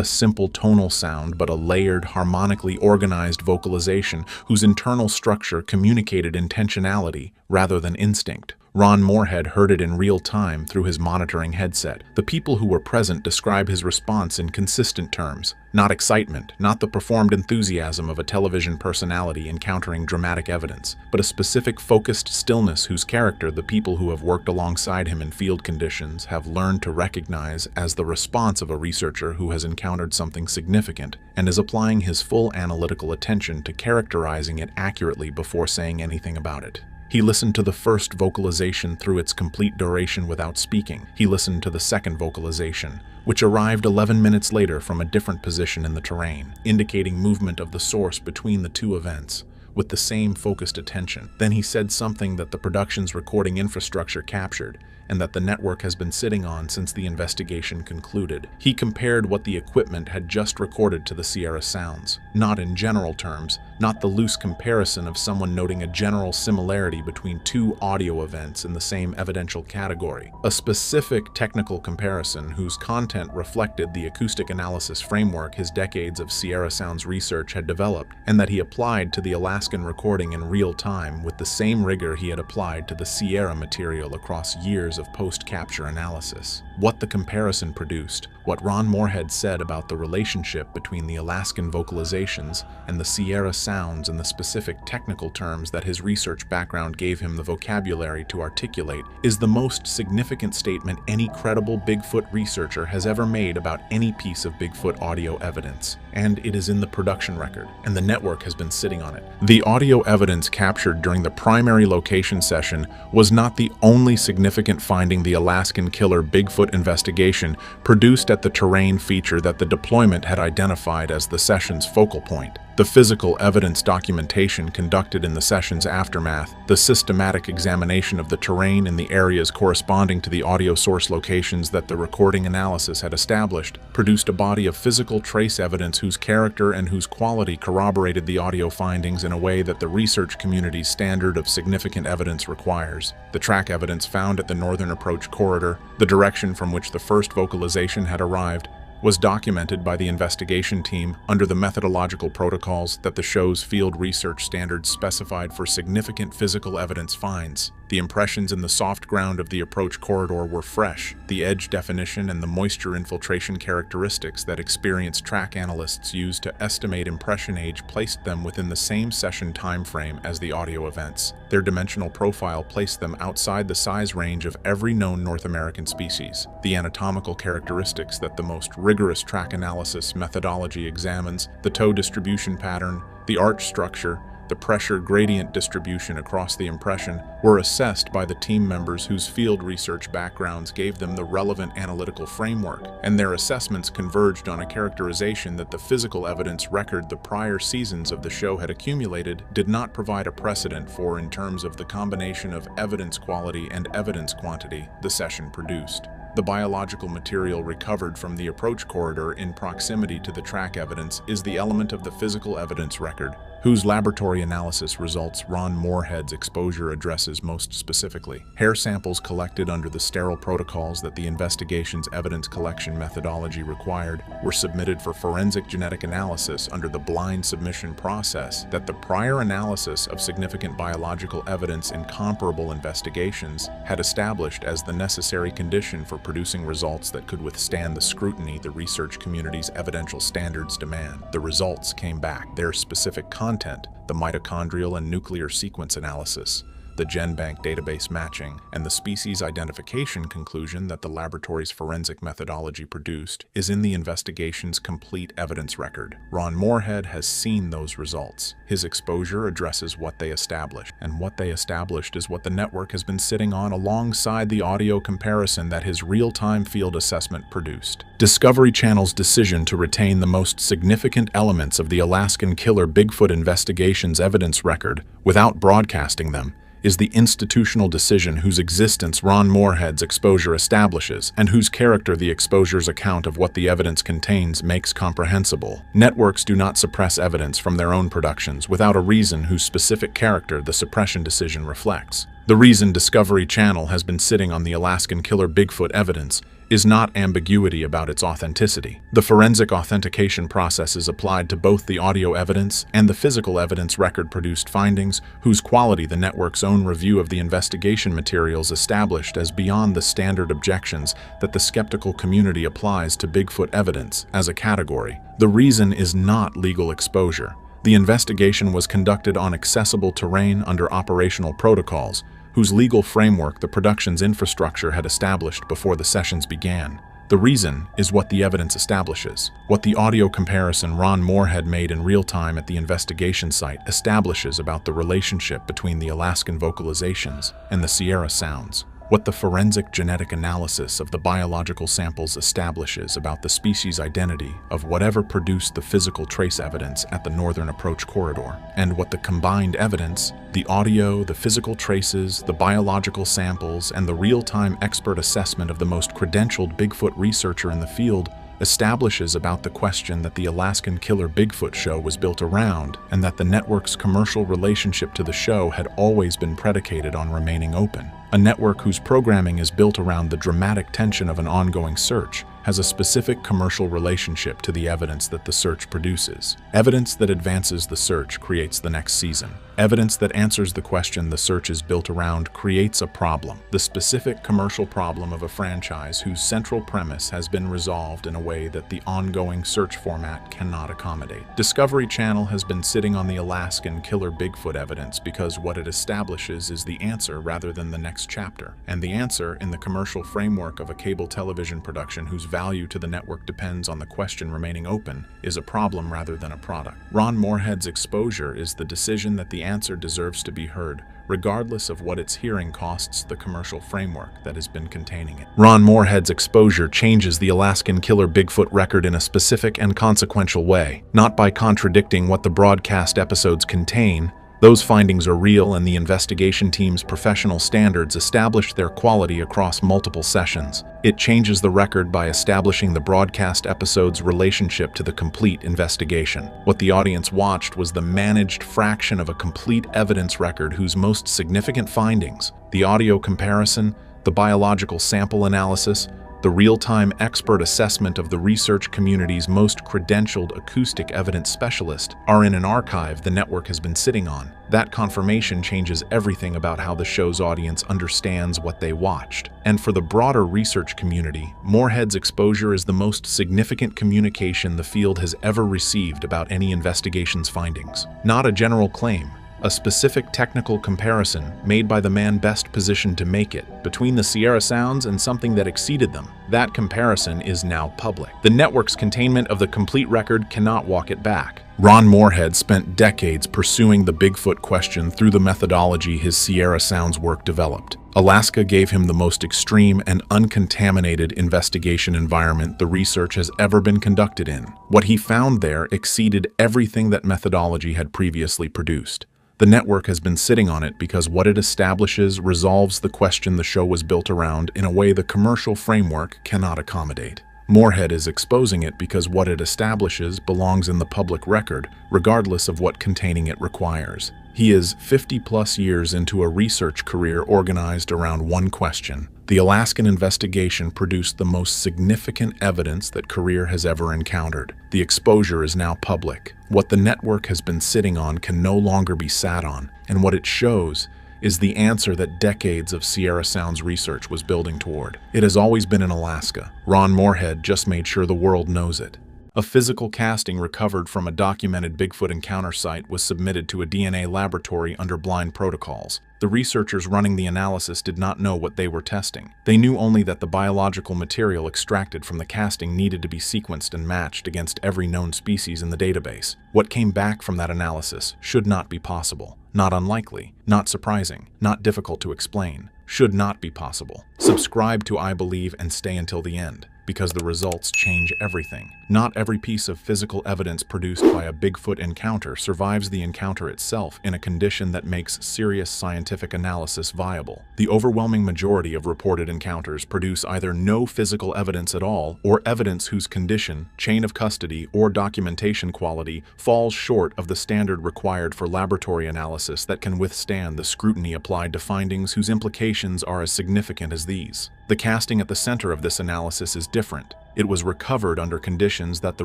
a simple tonal sound, but a layered, harmonically organized vocalization whose internal structure communicated intentionality rather than instinct. Ron Morehead heard it in real time through his monitoring headset. The people who were present describe his response in consistent terms. Not excitement, not the performed enthusiasm of a television personality encountering dramatic evidence, but a specific focused stillness whose character the people who have worked alongside him in field conditions have learned to recognize as the response of a researcher who has encountered something significant and is applying his full analytical attention to characterizing it accurately before saying anything about it. He listened to the first vocalization through its complete duration without speaking. He listened to the second vocalization, which arrived 11 minutes later from a different position in the terrain, indicating movement of the source between the 2 events. with the same focused attention. Then he said something that the production's recording infrastructure captured, and that the network has been sitting on since the investigation concluded. He compared what the equipment had just recorded to the Sierra sounds, not in general terms, not the loose comparison of someone noting a general similarity between two audio events in the same evidential category. A specific technical comparison whose content reflected the acoustic analysis framework his decades of Sierra sounds research had developed, and that he applied to the Alaskan recording in real time with the same rigor he had applied to the Sierra material across years of post-capture analysis. What the comparison produced, what Ron Morehead said about the relationship between the Alaskan vocalizations and the Sierra sounds and the specific technical terms that his research background gave him the vocabulary to articulate, is the most significant statement any credible Bigfoot researcher has ever made about any piece of Bigfoot audio evidence. And it is in the production record, and the network has been sitting on it. The audio evidence captured during the primary location session was not the only significant finding the Alaskan killer Bigfoot investigation produced at the terrain feature that the deployment had identified as the session's focal point. The physical evidence documentation conducted in the session's aftermath, the systematic examination of the terrain in the areas corresponding to the audio source locations that the recording analysis had established, produced a body of physical trace evidence whose character and whose quality corroborated the audio findings in a way that the research community's standard of significant evidence requires. The track evidence found at the northern approach corridor, the direction from which the first vocalization had arrived, was documented by the investigation team under the methodological protocols that the show's field research standards specified for significant physical evidence finds. The impressions in the soft ground of the approach corridor were fresh. The edge definition and the moisture infiltration characteristics that experienced track analysts used to estimate impression age placed them within the same session time frame as the audio events. Their dimensional profile placed them outside the size range of every known North American species. The anatomical characteristics that the most rigorous track analysis methodology examines, the toe distribution pattern, the arch structure, the pressure gradient distribution across the impression, were assessed by the team members whose field research backgrounds gave them the relevant analytical framework, and their assessments converged on a characterization that the physical evidence record the prior seasons of the show had accumulated did not provide a precedent for in terms of the combination of evidence quality and evidence quantity the session produced. The biological material recovered from the approach corridor in proximity to the track evidence is the element of the physical evidence record, whose laboratory analysis results Ron Morehead's exposure addresses most specifically. Hair samples collected under the sterile protocols that the investigation's evidence collection methodology required were submitted for forensic genetic analysis under the blind submission process that the prior analysis of significant biological evidence in comparable investigations had established as the necessary condition for producing results that could withstand the scrutiny the research community's evidential standards demand. The results came back. Their specific content, the mitochondrial and nuclear sequence analysis, the GenBank database matching, and the species identification conclusion that the laboratory's forensic methodology produced is in the investigation's complete evidence record. Ron Morehead has seen those results. His exposure addresses what they established, and what they established is what the network has been sitting on alongside the audio comparison that his real-time field assessment produced. Discovery Channel's decision to retain the most significant elements of the Alaskan killer Bigfoot investigation's evidence record without broadcasting them is the institutional decision whose existence Ron Morehead's exposure establishes and whose character the exposure's account of what the evidence contains makes comprehensible. Networks do not suppress evidence from their own productions without a reason whose specific character the suppression decision reflects. The reason Discovery Channel has been sitting on the Alaskan killer Bigfoot evidence is not ambiguity about its authenticity. The forensic authentication processes applied to both the audio evidence and the physical evidence record-produced findings, whose quality the network's own review of the investigation materials established as beyond the standard objections that the skeptical community applies to Bigfoot evidence as a category. The reason is not legal exposure. The investigation was conducted on accessible terrain under operational protocols, whose legal framework the production's infrastructure had established before the sessions began. The reason is what the evidence establishes. What the audio comparison Ron Morehead made in real time at the investigation site establishes about the relationship between the Alaskan vocalizations and the Sierra sounds. What the forensic genetic analysis of the biological samples establishes about the species identity of whatever produced the physical trace evidence at the northern approach corridor, and what the combined evidence, the audio, the physical traces, the biological samples, and the real-time expert assessment of the most credentialed Bigfoot researcher in the field establishes about the question that the Alaskan Killer Bigfoot show was built around, and that the network's commercial relationship to the show had always been predicated on remaining open. A network whose programming is built around the dramatic tension of an ongoing search has a specific commercial relationship to the evidence that the search produces. Evidence that advances the search creates the next season. Evidence that answers the question the search is built around creates a problem, the specific commercial problem of a franchise whose central premise has been resolved in a way that the ongoing search format cannot accommodate. Discovery Channel has been sitting on the Alaskan Killer Bigfoot evidence because what it establishes is the answer rather than the next chapter, and the answer in the commercial framework of a cable television production whose value to the network depends on the question remaining open is a problem rather than a product. Ron Morehead's exposure is the decision that the answer deserves to be heard, regardless of what its hearing costs the commercial framework that has been containing it. Ron Morehead's exposure changes the Alaskan Killer Bigfoot record in a specific and consequential way, not by contradicting what the broadcast episodes contain. Those findings are real, and the investigation team's professional standards established their quality across multiple sessions. It changes the record by establishing the broadcast episode's relationship to the complete investigation. What the audience watched was the managed fraction of a complete evidence record whose most significant findings, the audio comparison, the biological sample analysis, the real-time expert assessment of the research community's most credentialed acoustic evidence specialist, are in an archive the network has been sitting on. That confirmation changes everything about how the show's audience understands what they watched. And for the broader research community, Morehead's exposure is the most significant communication the field has ever received about any investigation's findings. Not a general claim, a specific technical comparison made by the man best positioned to make it between the Sierra Sounds and something that exceeded them. That comparison is now public. The network's containment of the complete record cannot walk it back. Ron Morehead spent decades pursuing the Bigfoot question through the methodology his Sierra Sounds work developed. Alaska gave him the most extreme and uncontaminated investigation environment the research has ever been conducted in. What he found there exceeded everything that methodology had previously produced. The network has been sitting on it because what it establishes resolves the question the show was built around in a way the commercial framework cannot accommodate. Morehead is exposing it because what it establishes belongs in the public record, regardless of what containing it requires. He is 50-plus years into a research career organized around one question. The Alaskan investigation produced the most significant evidence that career has ever encountered. The exposure is now public. What the network has been sitting on can no longer be sat on, and what it shows is the answer that decades of Sierra Sounds research was building toward. It has always been in Alaska. Ron Morehead just made sure the world knows it. A physical casting recovered from a documented Bigfoot encounter site was submitted to a DNA laboratory under blind protocols. The researchers running the analysis did not know what they were testing. They knew only that the biological material extracted from the casting needed to be sequenced and matched against every known species in the database. What came back from that analysis should not be possible, not unlikely, not surprising, not difficult to explain, should not be possible. Subscribe to I Believe and stay until the end, because the results change everything. Not every piece of physical evidence produced by a Bigfoot encounter survives the encounter itself in a condition that makes serious scientific analysis viable. The overwhelming majority of reported encounters produce either no physical evidence at all, or evidence whose condition, chain of custody, or documentation quality falls short of the standard required for laboratory analysis that can withstand the scrutiny applied to findings whose implications are as significant as these. The casting at the center of this analysis is different. It was recovered under conditions that the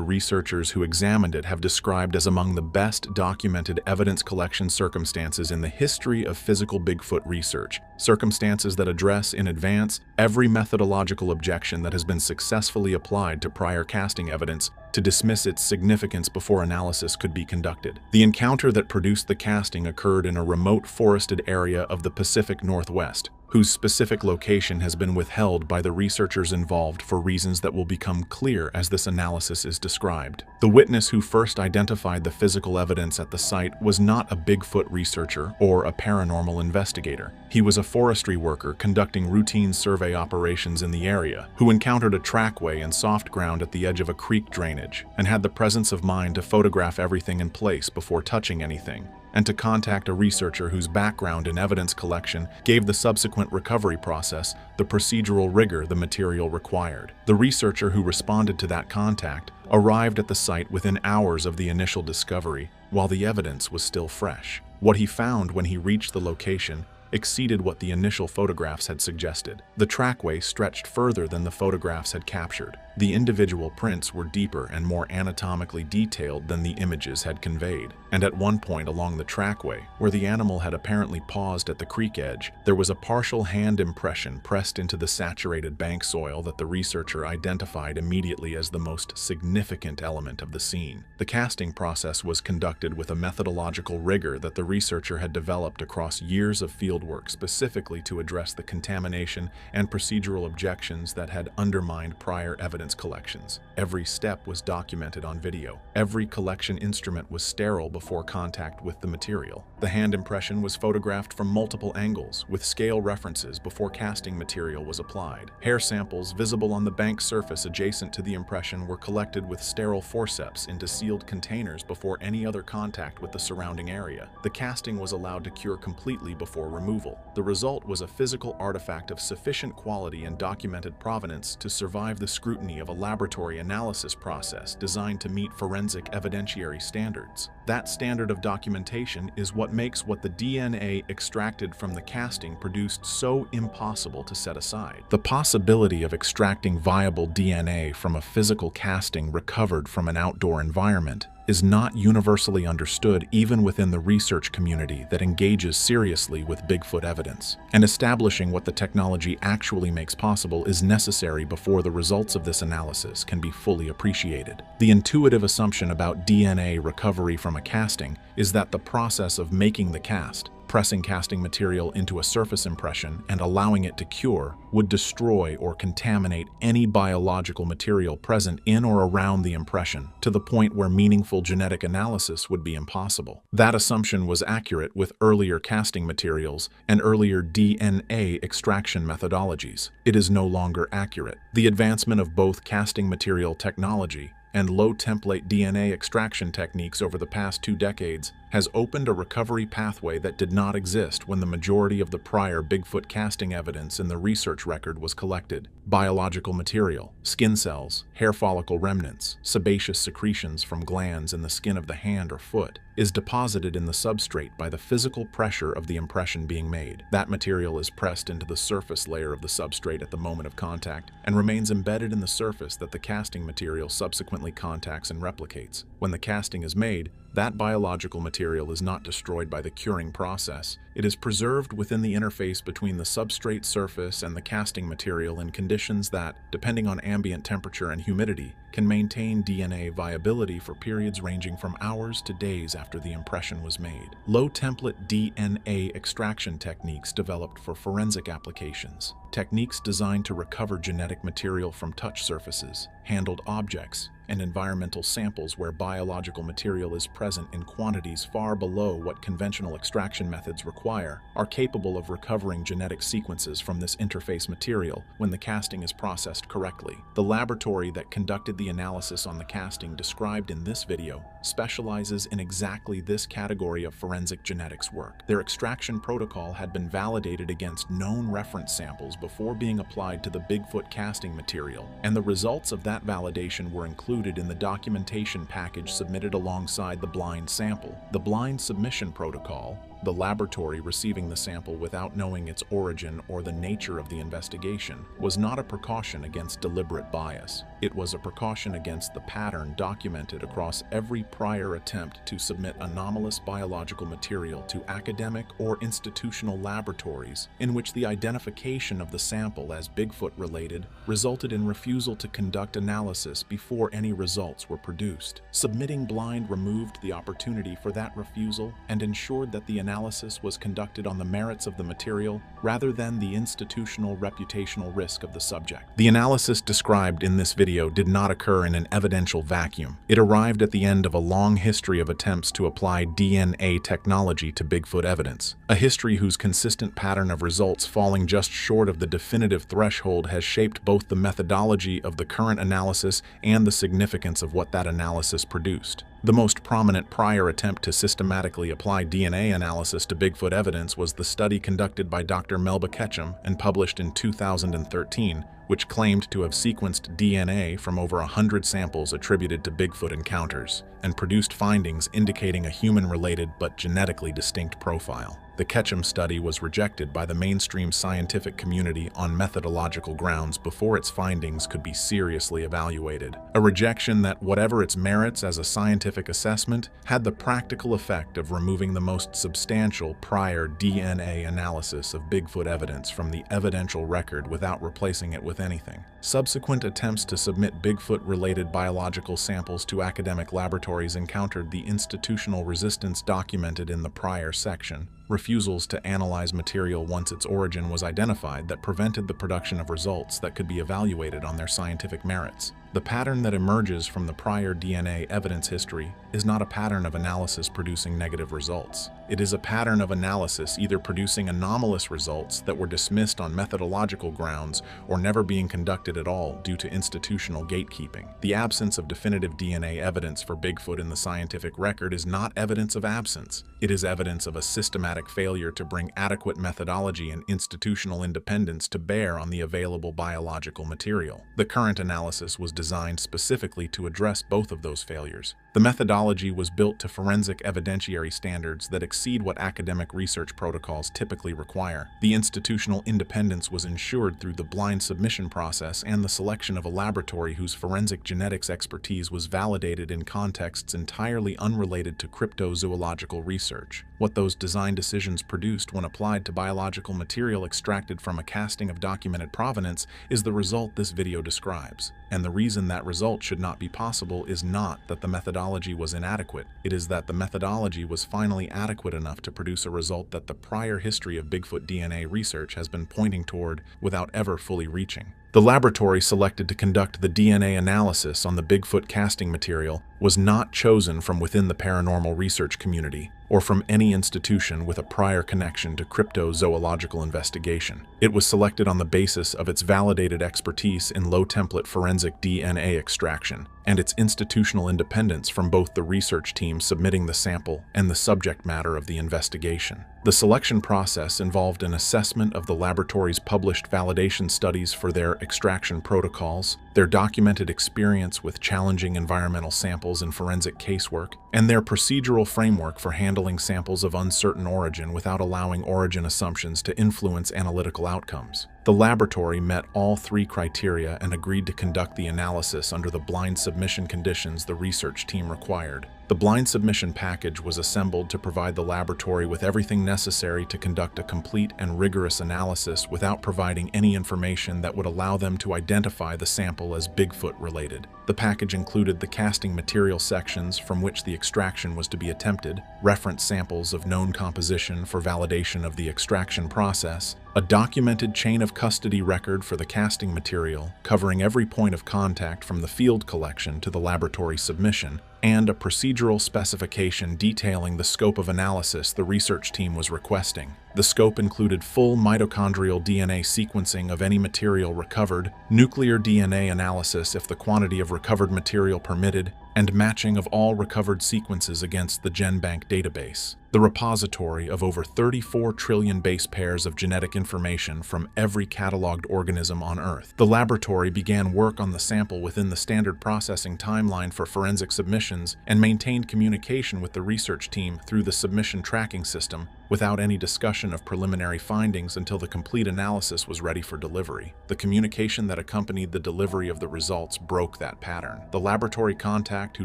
researchers who examined it have described as among the best documented evidence collection circumstances in the history of physical Bigfoot research, circumstances that address in advance every methodological objection that has been successfully applied to prior casting evidence to dismiss its significance before analysis could be conducted. The encounter that produced the casting occurred in a remote forested area of the Pacific Northwest, whose specific location has been withheld by the researchers involved for reasons that will become clear as this analysis is described. The witness who first identified the physical evidence at the site was not a Bigfoot researcher or a paranormal investigator. He was a forestry worker conducting routine survey operations in the area who encountered a trackway in soft ground at the edge of a creek drainage and had the presence of mind to photograph everything in place before touching anything, and to contact a researcher whose background in evidence collection gave the subsequent recovery process the procedural rigor the material required. The researcher who responded to that contact arrived at the site within hours of the initial discovery, while the evidence was still fresh. What he found when he reached the location exceeded what the initial photographs had suggested. The trackway stretched further than the photographs had captured. The individual prints were deeper and more anatomically detailed than the images had conveyed. And at one point along the trackway, where the animal had apparently paused at the creek edge, there was a partial hand impression pressed into the saturated bank soil that the researcher identified immediately as the most significant element of the scene. The casting process was conducted with a methodological rigor that the researcher had developed across years of fieldwork specifically to address the contamination and procedural objections that had undermined prior evidence collections. Every step was documented on video. Every collection instrument was sterile before contact with the material. The hand impression was photographed from multiple angles, with scale references before casting material was applied. Hair samples visible on the bank surface adjacent to the impression were collected with sterile forceps into sealed containers before any other contact with the surrounding area. The casting was allowed to cure completely before removal. The result was a physical artifact of sufficient quality and documented provenance to survive the scrutiny of a laboratory analysis process designed to meet forensic evidentiary standards. That standard of documentation is what makes what the DNA extracted from the casting produced so impossible to set aside. The possibility of extracting viable DNA from a physical casting recovered from an outdoor environment is not universally understood even within the research community that engages seriously with Bigfoot evidence. And establishing what the technology actually makes possible is necessary before the results of this analysis can be fully appreciated. The intuitive assumption about DNA recovery from a casting is that the process of making the cast, pressing casting material into a surface impression and allowing it to cure, would destroy or contaminate any biological material present in or around the impression to the point where meaningful genetic analysis would be impossible. That assumption was accurate with earlier casting materials and earlier DNA extraction methodologies. It is no longer accurate. The advancement of both casting material technology and low-template DNA extraction techniques over the past 2 decades has opened a recovery pathway that did not exist when the majority of the prior Bigfoot casting evidence in the research record was collected. Biological material, skin cells, hair follicle remnants, sebaceous secretions from glands in the skin of the hand or foot, is deposited in the substrate by the physical pressure of the impression being made. That material is pressed into the surface layer of the substrate at the moment of contact and remains embedded in the surface that the casting material subsequently contacts and replicates. When the casting is made, that biological material is not destroyed by the curing process. It is preserved within the interface between the substrate surface and the casting material in conditions that, depending on ambient temperature and humidity, can maintain DNA viability for periods ranging from hours to days after the impression was made. Low-template DNA extraction techniques developed for forensic applications. Techniques designed to recover genetic material from touch surfaces, handled objects, and environmental samples where biological material is present in quantities far below what conventional extraction methods require, are capable of recovering genetic sequences from this interface material when the casting is processed correctly. The laboratory that conducted the analysis on the casting described in this video specializes in exactly this category of forensic genetics work. Their extraction protocol had been validated against known reference samples before being applied to the Bigfoot casting material, and the results of that validation were included in the documentation package submitted alongside the blind sample. The blind submission protocol, the laboratory receiving the sample without knowing its origin or the nature of the investigation, was not a precaution against deliberate bias. It was a precaution against the pattern documented across every prior attempt to submit anomalous biological material to academic or institutional laboratories in which the identification of the sample as Bigfoot-related resulted in refusal to conduct analysis before any many results were produced. Submitting blind removed the opportunity for that refusal and ensured that the analysis was conducted on the merits of the material rather than the institutional reputational risk of the subject. The analysis described in this video did not occur in an evidential vacuum. It arrived at the end of a long history of attempts to apply DNA technology to Bigfoot evidence, a history whose consistent pattern of results falling just short of the definitive threshold has shaped both the methodology of the current analysis and the significance of what that analysis produced. The most prominent prior attempt to systematically apply DNA analysis to Bigfoot evidence was the study conducted by Dr. Melba Ketchum and published in 2013, which claimed to have sequenced DNA from over 100 samples attributed to Bigfoot encounters, and produced findings indicating a human-related but genetically distinct profile. The Ketchum study was rejected by the mainstream scientific community on methodological grounds before its findings could be seriously evaluated. A rejection that, whatever its merits as a scientific assessment, had the practical effect of removing the most substantial prior DNA analysis of Bigfoot evidence from the evidential record without replacing it with anything. Subsequent attempts to submit Bigfoot-related biological samples to academic laboratories encountered the institutional resistance documented in the prior section, refusals to analyze material once its origin was identified that prevented the production of results that could be evaluated on their scientific merits. The pattern that emerges from the prior DNA evidence history is not a pattern of analysis producing negative results. It is a pattern of analysis either producing anomalous results that were dismissed on methodological grounds or never being conducted at all due to institutional gatekeeping. The absence of definitive DNA evidence for Bigfoot in the scientific record is not evidence of absence. It is evidence of a systematic failure to bring adequate methodology and institutional independence to bear on the available biological material. The current analysis was designed specifically to address both of those failures. The methodology was built to forensic evidentiary standards that exceed what academic research protocols typically require. The institutional independence was ensured through the blind submission process and the selection of a laboratory whose forensic genetics expertise was validated in contexts entirely unrelated to cryptozoological research. What those design decisions produced when applied to biological material extracted from a casting of documented provenance is the result this video describes. And the reason that result should not be possible is not that the methodology was inadequate. It is that the methodology was finally adequate enough to produce a result that the prior history of Bigfoot DNA research has been pointing toward without ever fully reaching. The laboratory selected to conduct the DNA analysis on the Bigfoot casting material was not chosen from within the paranormal research community or from any institution with a prior connection to cryptozoological investigation. It was selected on the basis of its validated expertise in low-template forensic DNA extraction and its institutional independence from both the research team submitting the sample and the subject matter of the investigation. The selection process involved an assessment of the laboratory's published validation studies for their extraction protocols, their documented experience with challenging environmental samples in forensic casework, and their procedural framework for handling samples of uncertain origin without allowing origin assumptions to influence analytical outcomes. The laboratory met all three criteria and agreed to conduct the analysis under the blind submission conditions the research team required. The blind submission package was assembled to provide the laboratory with everything necessary to conduct a complete and rigorous analysis without providing any information that would allow them to identify the sample as Bigfoot-related. The package included the casting material sections from which the extraction was to be attempted, reference samples of known composition for validation of the extraction process, a documented chain of custody record for the casting material covering every point of contact from the field collection to the laboratory submission, and a procedural specification detailing the scope of analysis the research team was requesting. The scope included full mitochondrial DNA sequencing of any material recovered, nuclear DNA analysis if the quantity of recovered material permitted, and matching of all recovered sequences against the GenBank database, the repository of over 34 trillion base pairs of genetic information from every cataloged organism on Earth. The laboratory began work on the sample within the standard processing timeline for forensic submissions and maintained communication with the research team through the submission tracking system, without any discussion of preliminary findings until the complete analysis was ready for delivery. The communication that accompanied the delivery of the results broke that pattern. The laboratory contact who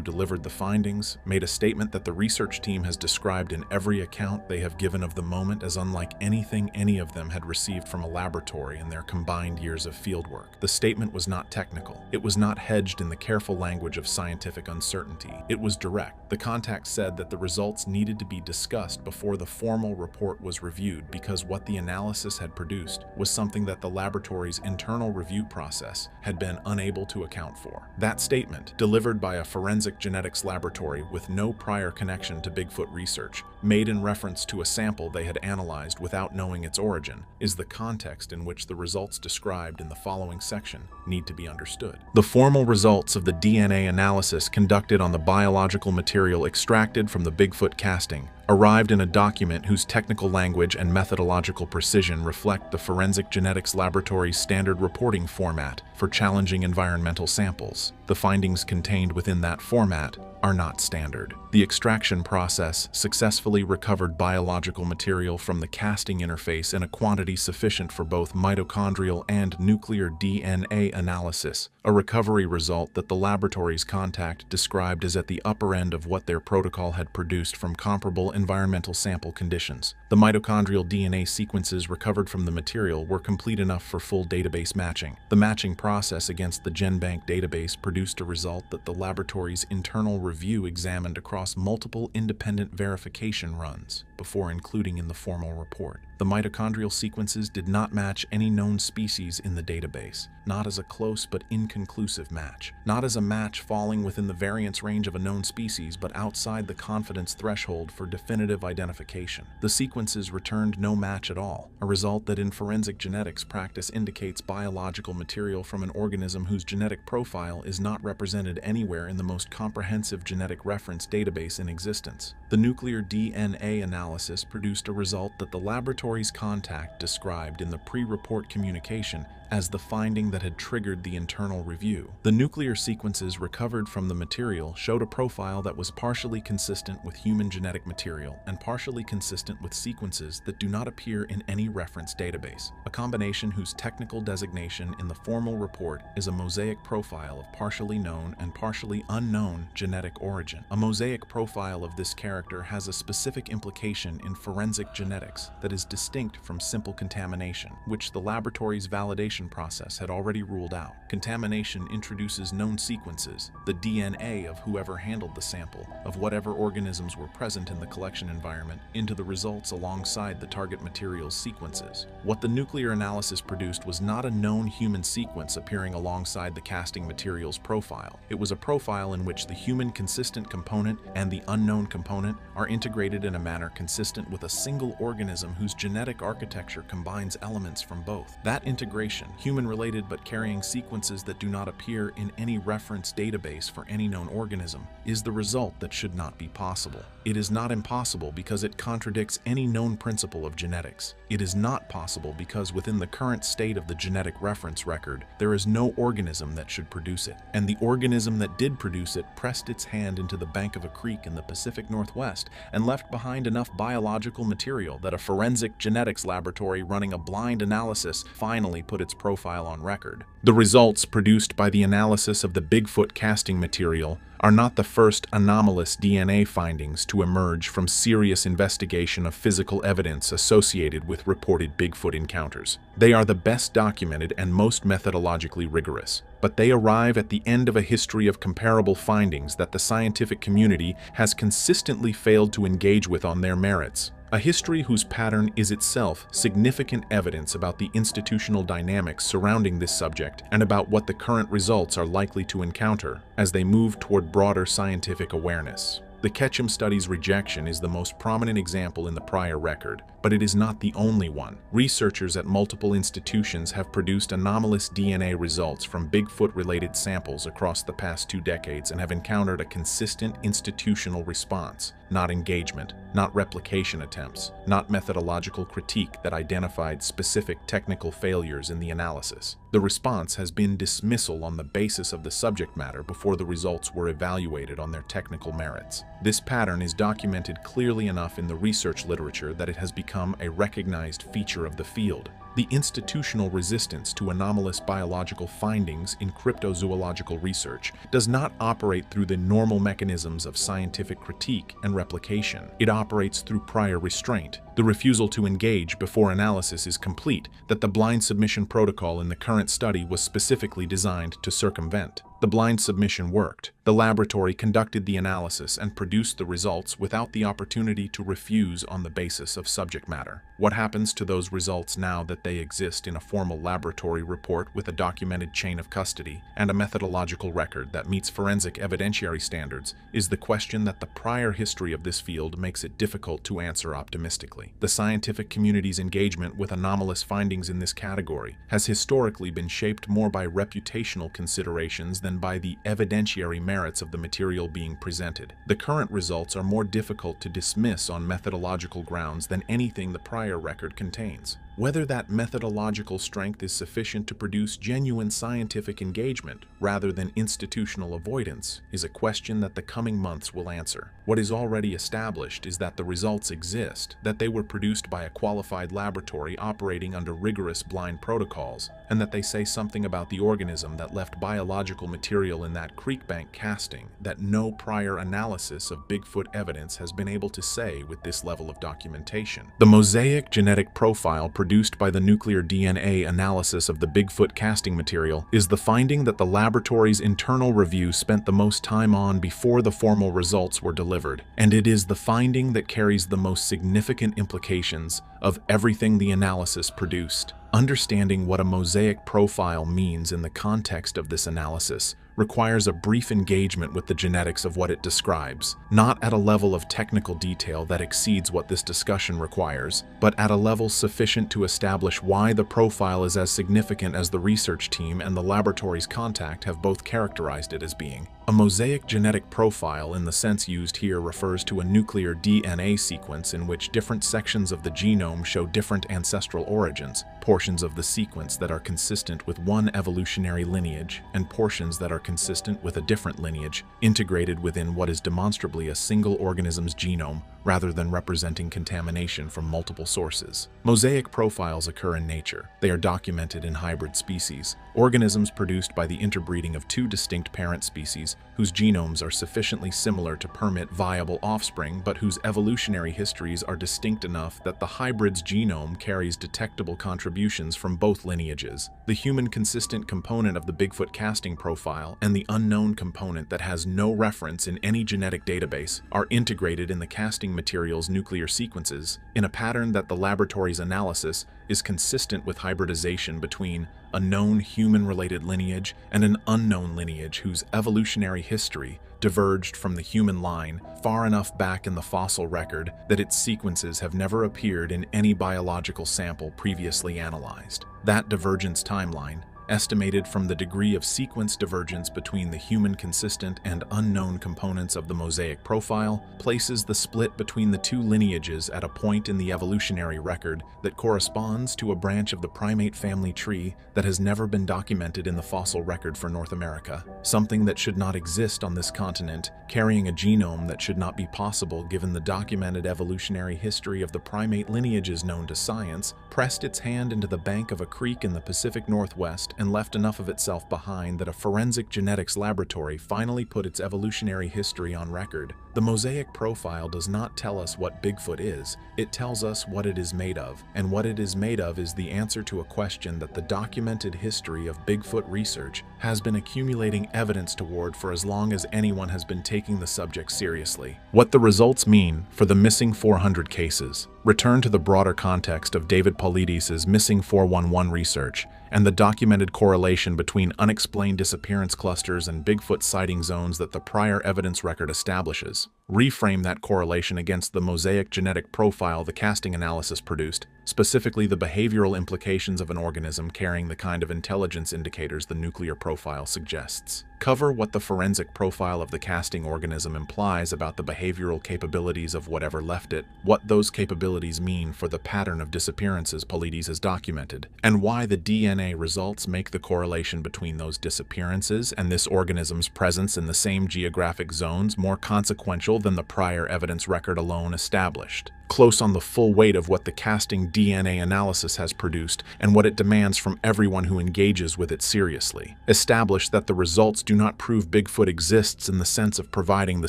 delivered the findings made a statement that the research team has described in every account they have given of the moment as unlike anything any of them had received from a laboratory in their combined years of fieldwork. The statement was not technical. It was not hedged in the careful language of scientific uncertainty. It was direct. The contact said that the results needed to be discussed before the formal report was reviewed because what the analysis had produced was something that the laboratory's internal review process had been unable to account for. That statement, delivered by a forensic genetics laboratory with no prior connection to Bigfoot research, made in reference to a sample they had analyzed without knowing its origin, is the context in which the results described in the following section need to be understood. The formal results of the DNA analysis conducted on the biological material extracted from the Bigfoot casting arrived in a document whose technical language and methodological precision reflect the forensic genetics laboratory's standard reporting format for challenging environmental samples. The findings contained within that format are not standard. The extraction process successfully recovered biological material from the casting interface in a quantity sufficient for both mitochondrial and nuclear DNA analysis, a recovery result that the laboratory's contact described as at the upper end of what their protocol had produced from comparable environmental sample conditions. The mitochondrial DNA sequences recovered from the material were complete enough for full database matching. The matching process against the GenBank database produced a result that the laboratory's internal review examined across multiple independent verification runs before including in the formal report. The mitochondrial sequences did not match any known species in the database, not as a close but inconclusive match, not as a match falling within the variance range of a known species but outside the confidence threshold for definitive identification. The sequences returned no match at all, a result that in forensic genetics practice indicates biological material from an organism whose genetic profile is not represented anywhere in the most comprehensive genetic reference database in existence. The nuclear DNA analysis produced a result that the laboratory's contact described in the pre-report communication as the finding that had triggered the internal review. The nuclear sequences recovered from the material showed a profile that was partially consistent with human genetic material and partially consistent with sequences that do not appear in any reference database, a combination whose technical designation in the formal report is a mosaic profile of partially known and partially unknown genetic origin. A mosaic profile of this character has a specific implication in forensic genetics that is distinct from simple contamination, which the laboratory's validation process had already ruled out. Contamination introduces known sequences, the DNA of whoever handled the sample, of whatever organisms were present in the collection environment, into the results alongside the target material's sequences. What the nuclear analysis produced was not a known human sequence appearing alongside the casting material's profile. It was a profile in which the human consistent component and the unknown component are integrated in a manner consistent with a single organism whose genetic architecture combines elements from both. That integration, human-related but carrying sequences that do not appear in any reference database for any known organism, is the result that should not be possible. It is not impossible because it contradicts any known principle of genetics. It is not possible because within the current state of the genetic reference record, there is no organism that should produce it. And the organism that did produce it pressed its hand into the bank of a creek in the Pacific Northwest and left behind enough biological material that a forensic genetics laboratory running a blind analysis finally put its profile on record. The results produced by the analysis of the Bigfoot casting material are not the first anomalous DNA findings to emerge from serious investigation of physical evidence associated with reported Bigfoot encounters. They are the best documented and most methodologically rigorous, but they arrive at the end of a history of comparable findings that the scientific community has consistently failed to engage with on their merits. A history whose pattern is itself significant evidence about the institutional dynamics surrounding this subject and about what the current results are likely to encounter as they move toward broader scientific awareness. The Ketchum study's rejection is the most prominent example in the prior record, but it is not the only one. Researchers at multiple institutions have produced anomalous DNA results from Bigfoot-related samples across the past 2 decades and have encountered a consistent institutional response, not engagement, not replication attempts, not methodological critique that identified specific technical failures in the analysis. The response has been dismissal on the basis of the subject matter before the results were evaluated on their technical merits. This pattern is documented clearly enough in the research literature that it has become a recognized feature of the field. The institutional resistance to anomalous biological findings in cryptozoological research does not operate through the normal mechanisms of scientific critique and replication. It operates through prior restraint, the refusal to engage before analysis is complete, that the blind submission protocol in the current study was specifically designed to circumvent. The blind submission worked. The laboratory conducted the analysis and produced the results without the opportunity to refuse on the basis of subject matter. What happens to those results now that they exist in a formal laboratory report with a documented chain of custody and a methodological record that meets forensic evidentiary standards is the question that the prior history of this field makes it difficult to answer optimistically. The scientific community's engagement with anomalous findings in this category has historically been shaped more by reputational considerations than by the evidentiary merits of the material being presented. The current results are more difficult to dismiss on methodological grounds than anything the prior record contains. Whether that methodological strength is sufficient to produce genuine scientific engagement rather than institutional avoidance is a question that the coming months will answer. What is already established is that the results exist, that they were produced by a qualified laboratory operating under rigorous blind protocols, and that they say something about the organism that left biological material in that creek bank casting that no prior analysis of Bigfoot evidence has been able to say with this level of documentation. The mosaic genetic profile produced by the nuclear DNA analysis of the Bigfoot casting material is the finding that the laboratory's internal review spent the most time on before the formal results were delivered, and it is the finding that carries the most significant implications of everything the analysis produced. Understanding what a mosaic profile means in the context of this analysis requires a brief engagement with the genetics of what it describes, not at a level of technical detail that exceeds what this discussion requires, but at a level sufficient to establish why the profile is as significant as the research team and the laboratory's contact have both characterized it as being. A mosaic genetic profile in the sense used here refers to a nuclear DNA sequence in which different sections of the genome show different ancestral origins, portions of the sequence that are consistent with one evolutionary lineage and portions that are consistent with a different lineage, integrated within what is demonstrably a single organism's genome rather than representing contamination from multiple sources. Mosaic profiles occur in nature. They are documented in hybrid species, organisms produced by the interbreeding of two distinct parent species whose genomes are sufficiently similar to permit viable offspring but whose evolutionary histories are distinct enough that the hybrid's genome carries detectable contributions from both lineages. The human consistent component of the Bigfoot casting profile and the unknown component that has no reference in any genetic database are integrated in the casting material's nuclear sequences in a pattern that the laboratory's analysis is consistent with hybridization between a known human-related lineage and an unknown lineage whose evolutionary history diverged from the human line far enough back in the fossil record that its sequences have never appeared in any biological sample previously analyzed. That divergence timeline, estimated from the degree of sequence divergence between the human consistent and unknown components of the mosaic profile, places the split between the two lineages at a point in the evolutionary record that corresponds to a branch of the primate family tree that has never been documented in the fossil record for North America, something that should not exist on this continent, carrying a genome that should not be possible given the documented evolutionary history of the primate lineages known to science, pressed its hand into the bank of a creek in the Pacific Northwest and left enough of itself behind that a forensic genetics laboratory finally put its evolutionary history on record. The mosaic profile does not tell us what Bigfoot is, it tells us what it is made of, and what it is made of is the answer to a question that the documented history of Bigfoot research has been accumulating evidence toward for as long as anyone has been taking the subject seriously. What the results mean for the missing 400 cases. Return to the broader context of David Paulides' Missing 411 research and the documented correlation between unexplained disappearance clusters and Bigfoot sighting zones that the prior evidence record establishes. Reframe that correlation against the mosaic genetic profile the casting analysis produced, specifically the behavioral implications of an organism carrying the kind of intelligence indicators the nuclear profile suggests. Cover what the forensic profile of the casting organism implies about the behavioral capabilities of whatever left it, what those capabilities mean for the pattern of disappearances Paulides has documented, and why the DNA results make the correlation between those disappearances and this organism's presence in the same geographic zones more consequential than the prior evidence record alone established, close on the full weight of what the casting DNA analysis has produced and what it demands from everyone who engages with it seriously. Establish that the results do not prove Bigfoot exists in the sense of providing the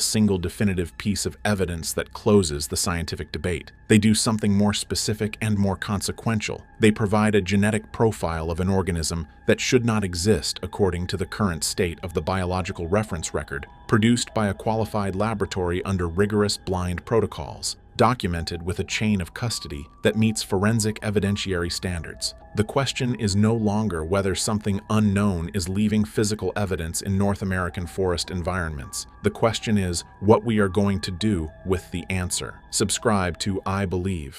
single definitive piece of evidence that closes the scientific debate. They do something more specific and more consequential. They provide a genetic profile of an organism that should not exist according to the current state of the biological reference record, produced by a qualified laboratory under rigorous blind protocols, documented with a chain of custody that meets forensic evidentiary standards. The question is no longer whether something unknown is leaving physical evidence in North American forest environments. The question is what we are going to do with the answer. Subscribe to I Believe.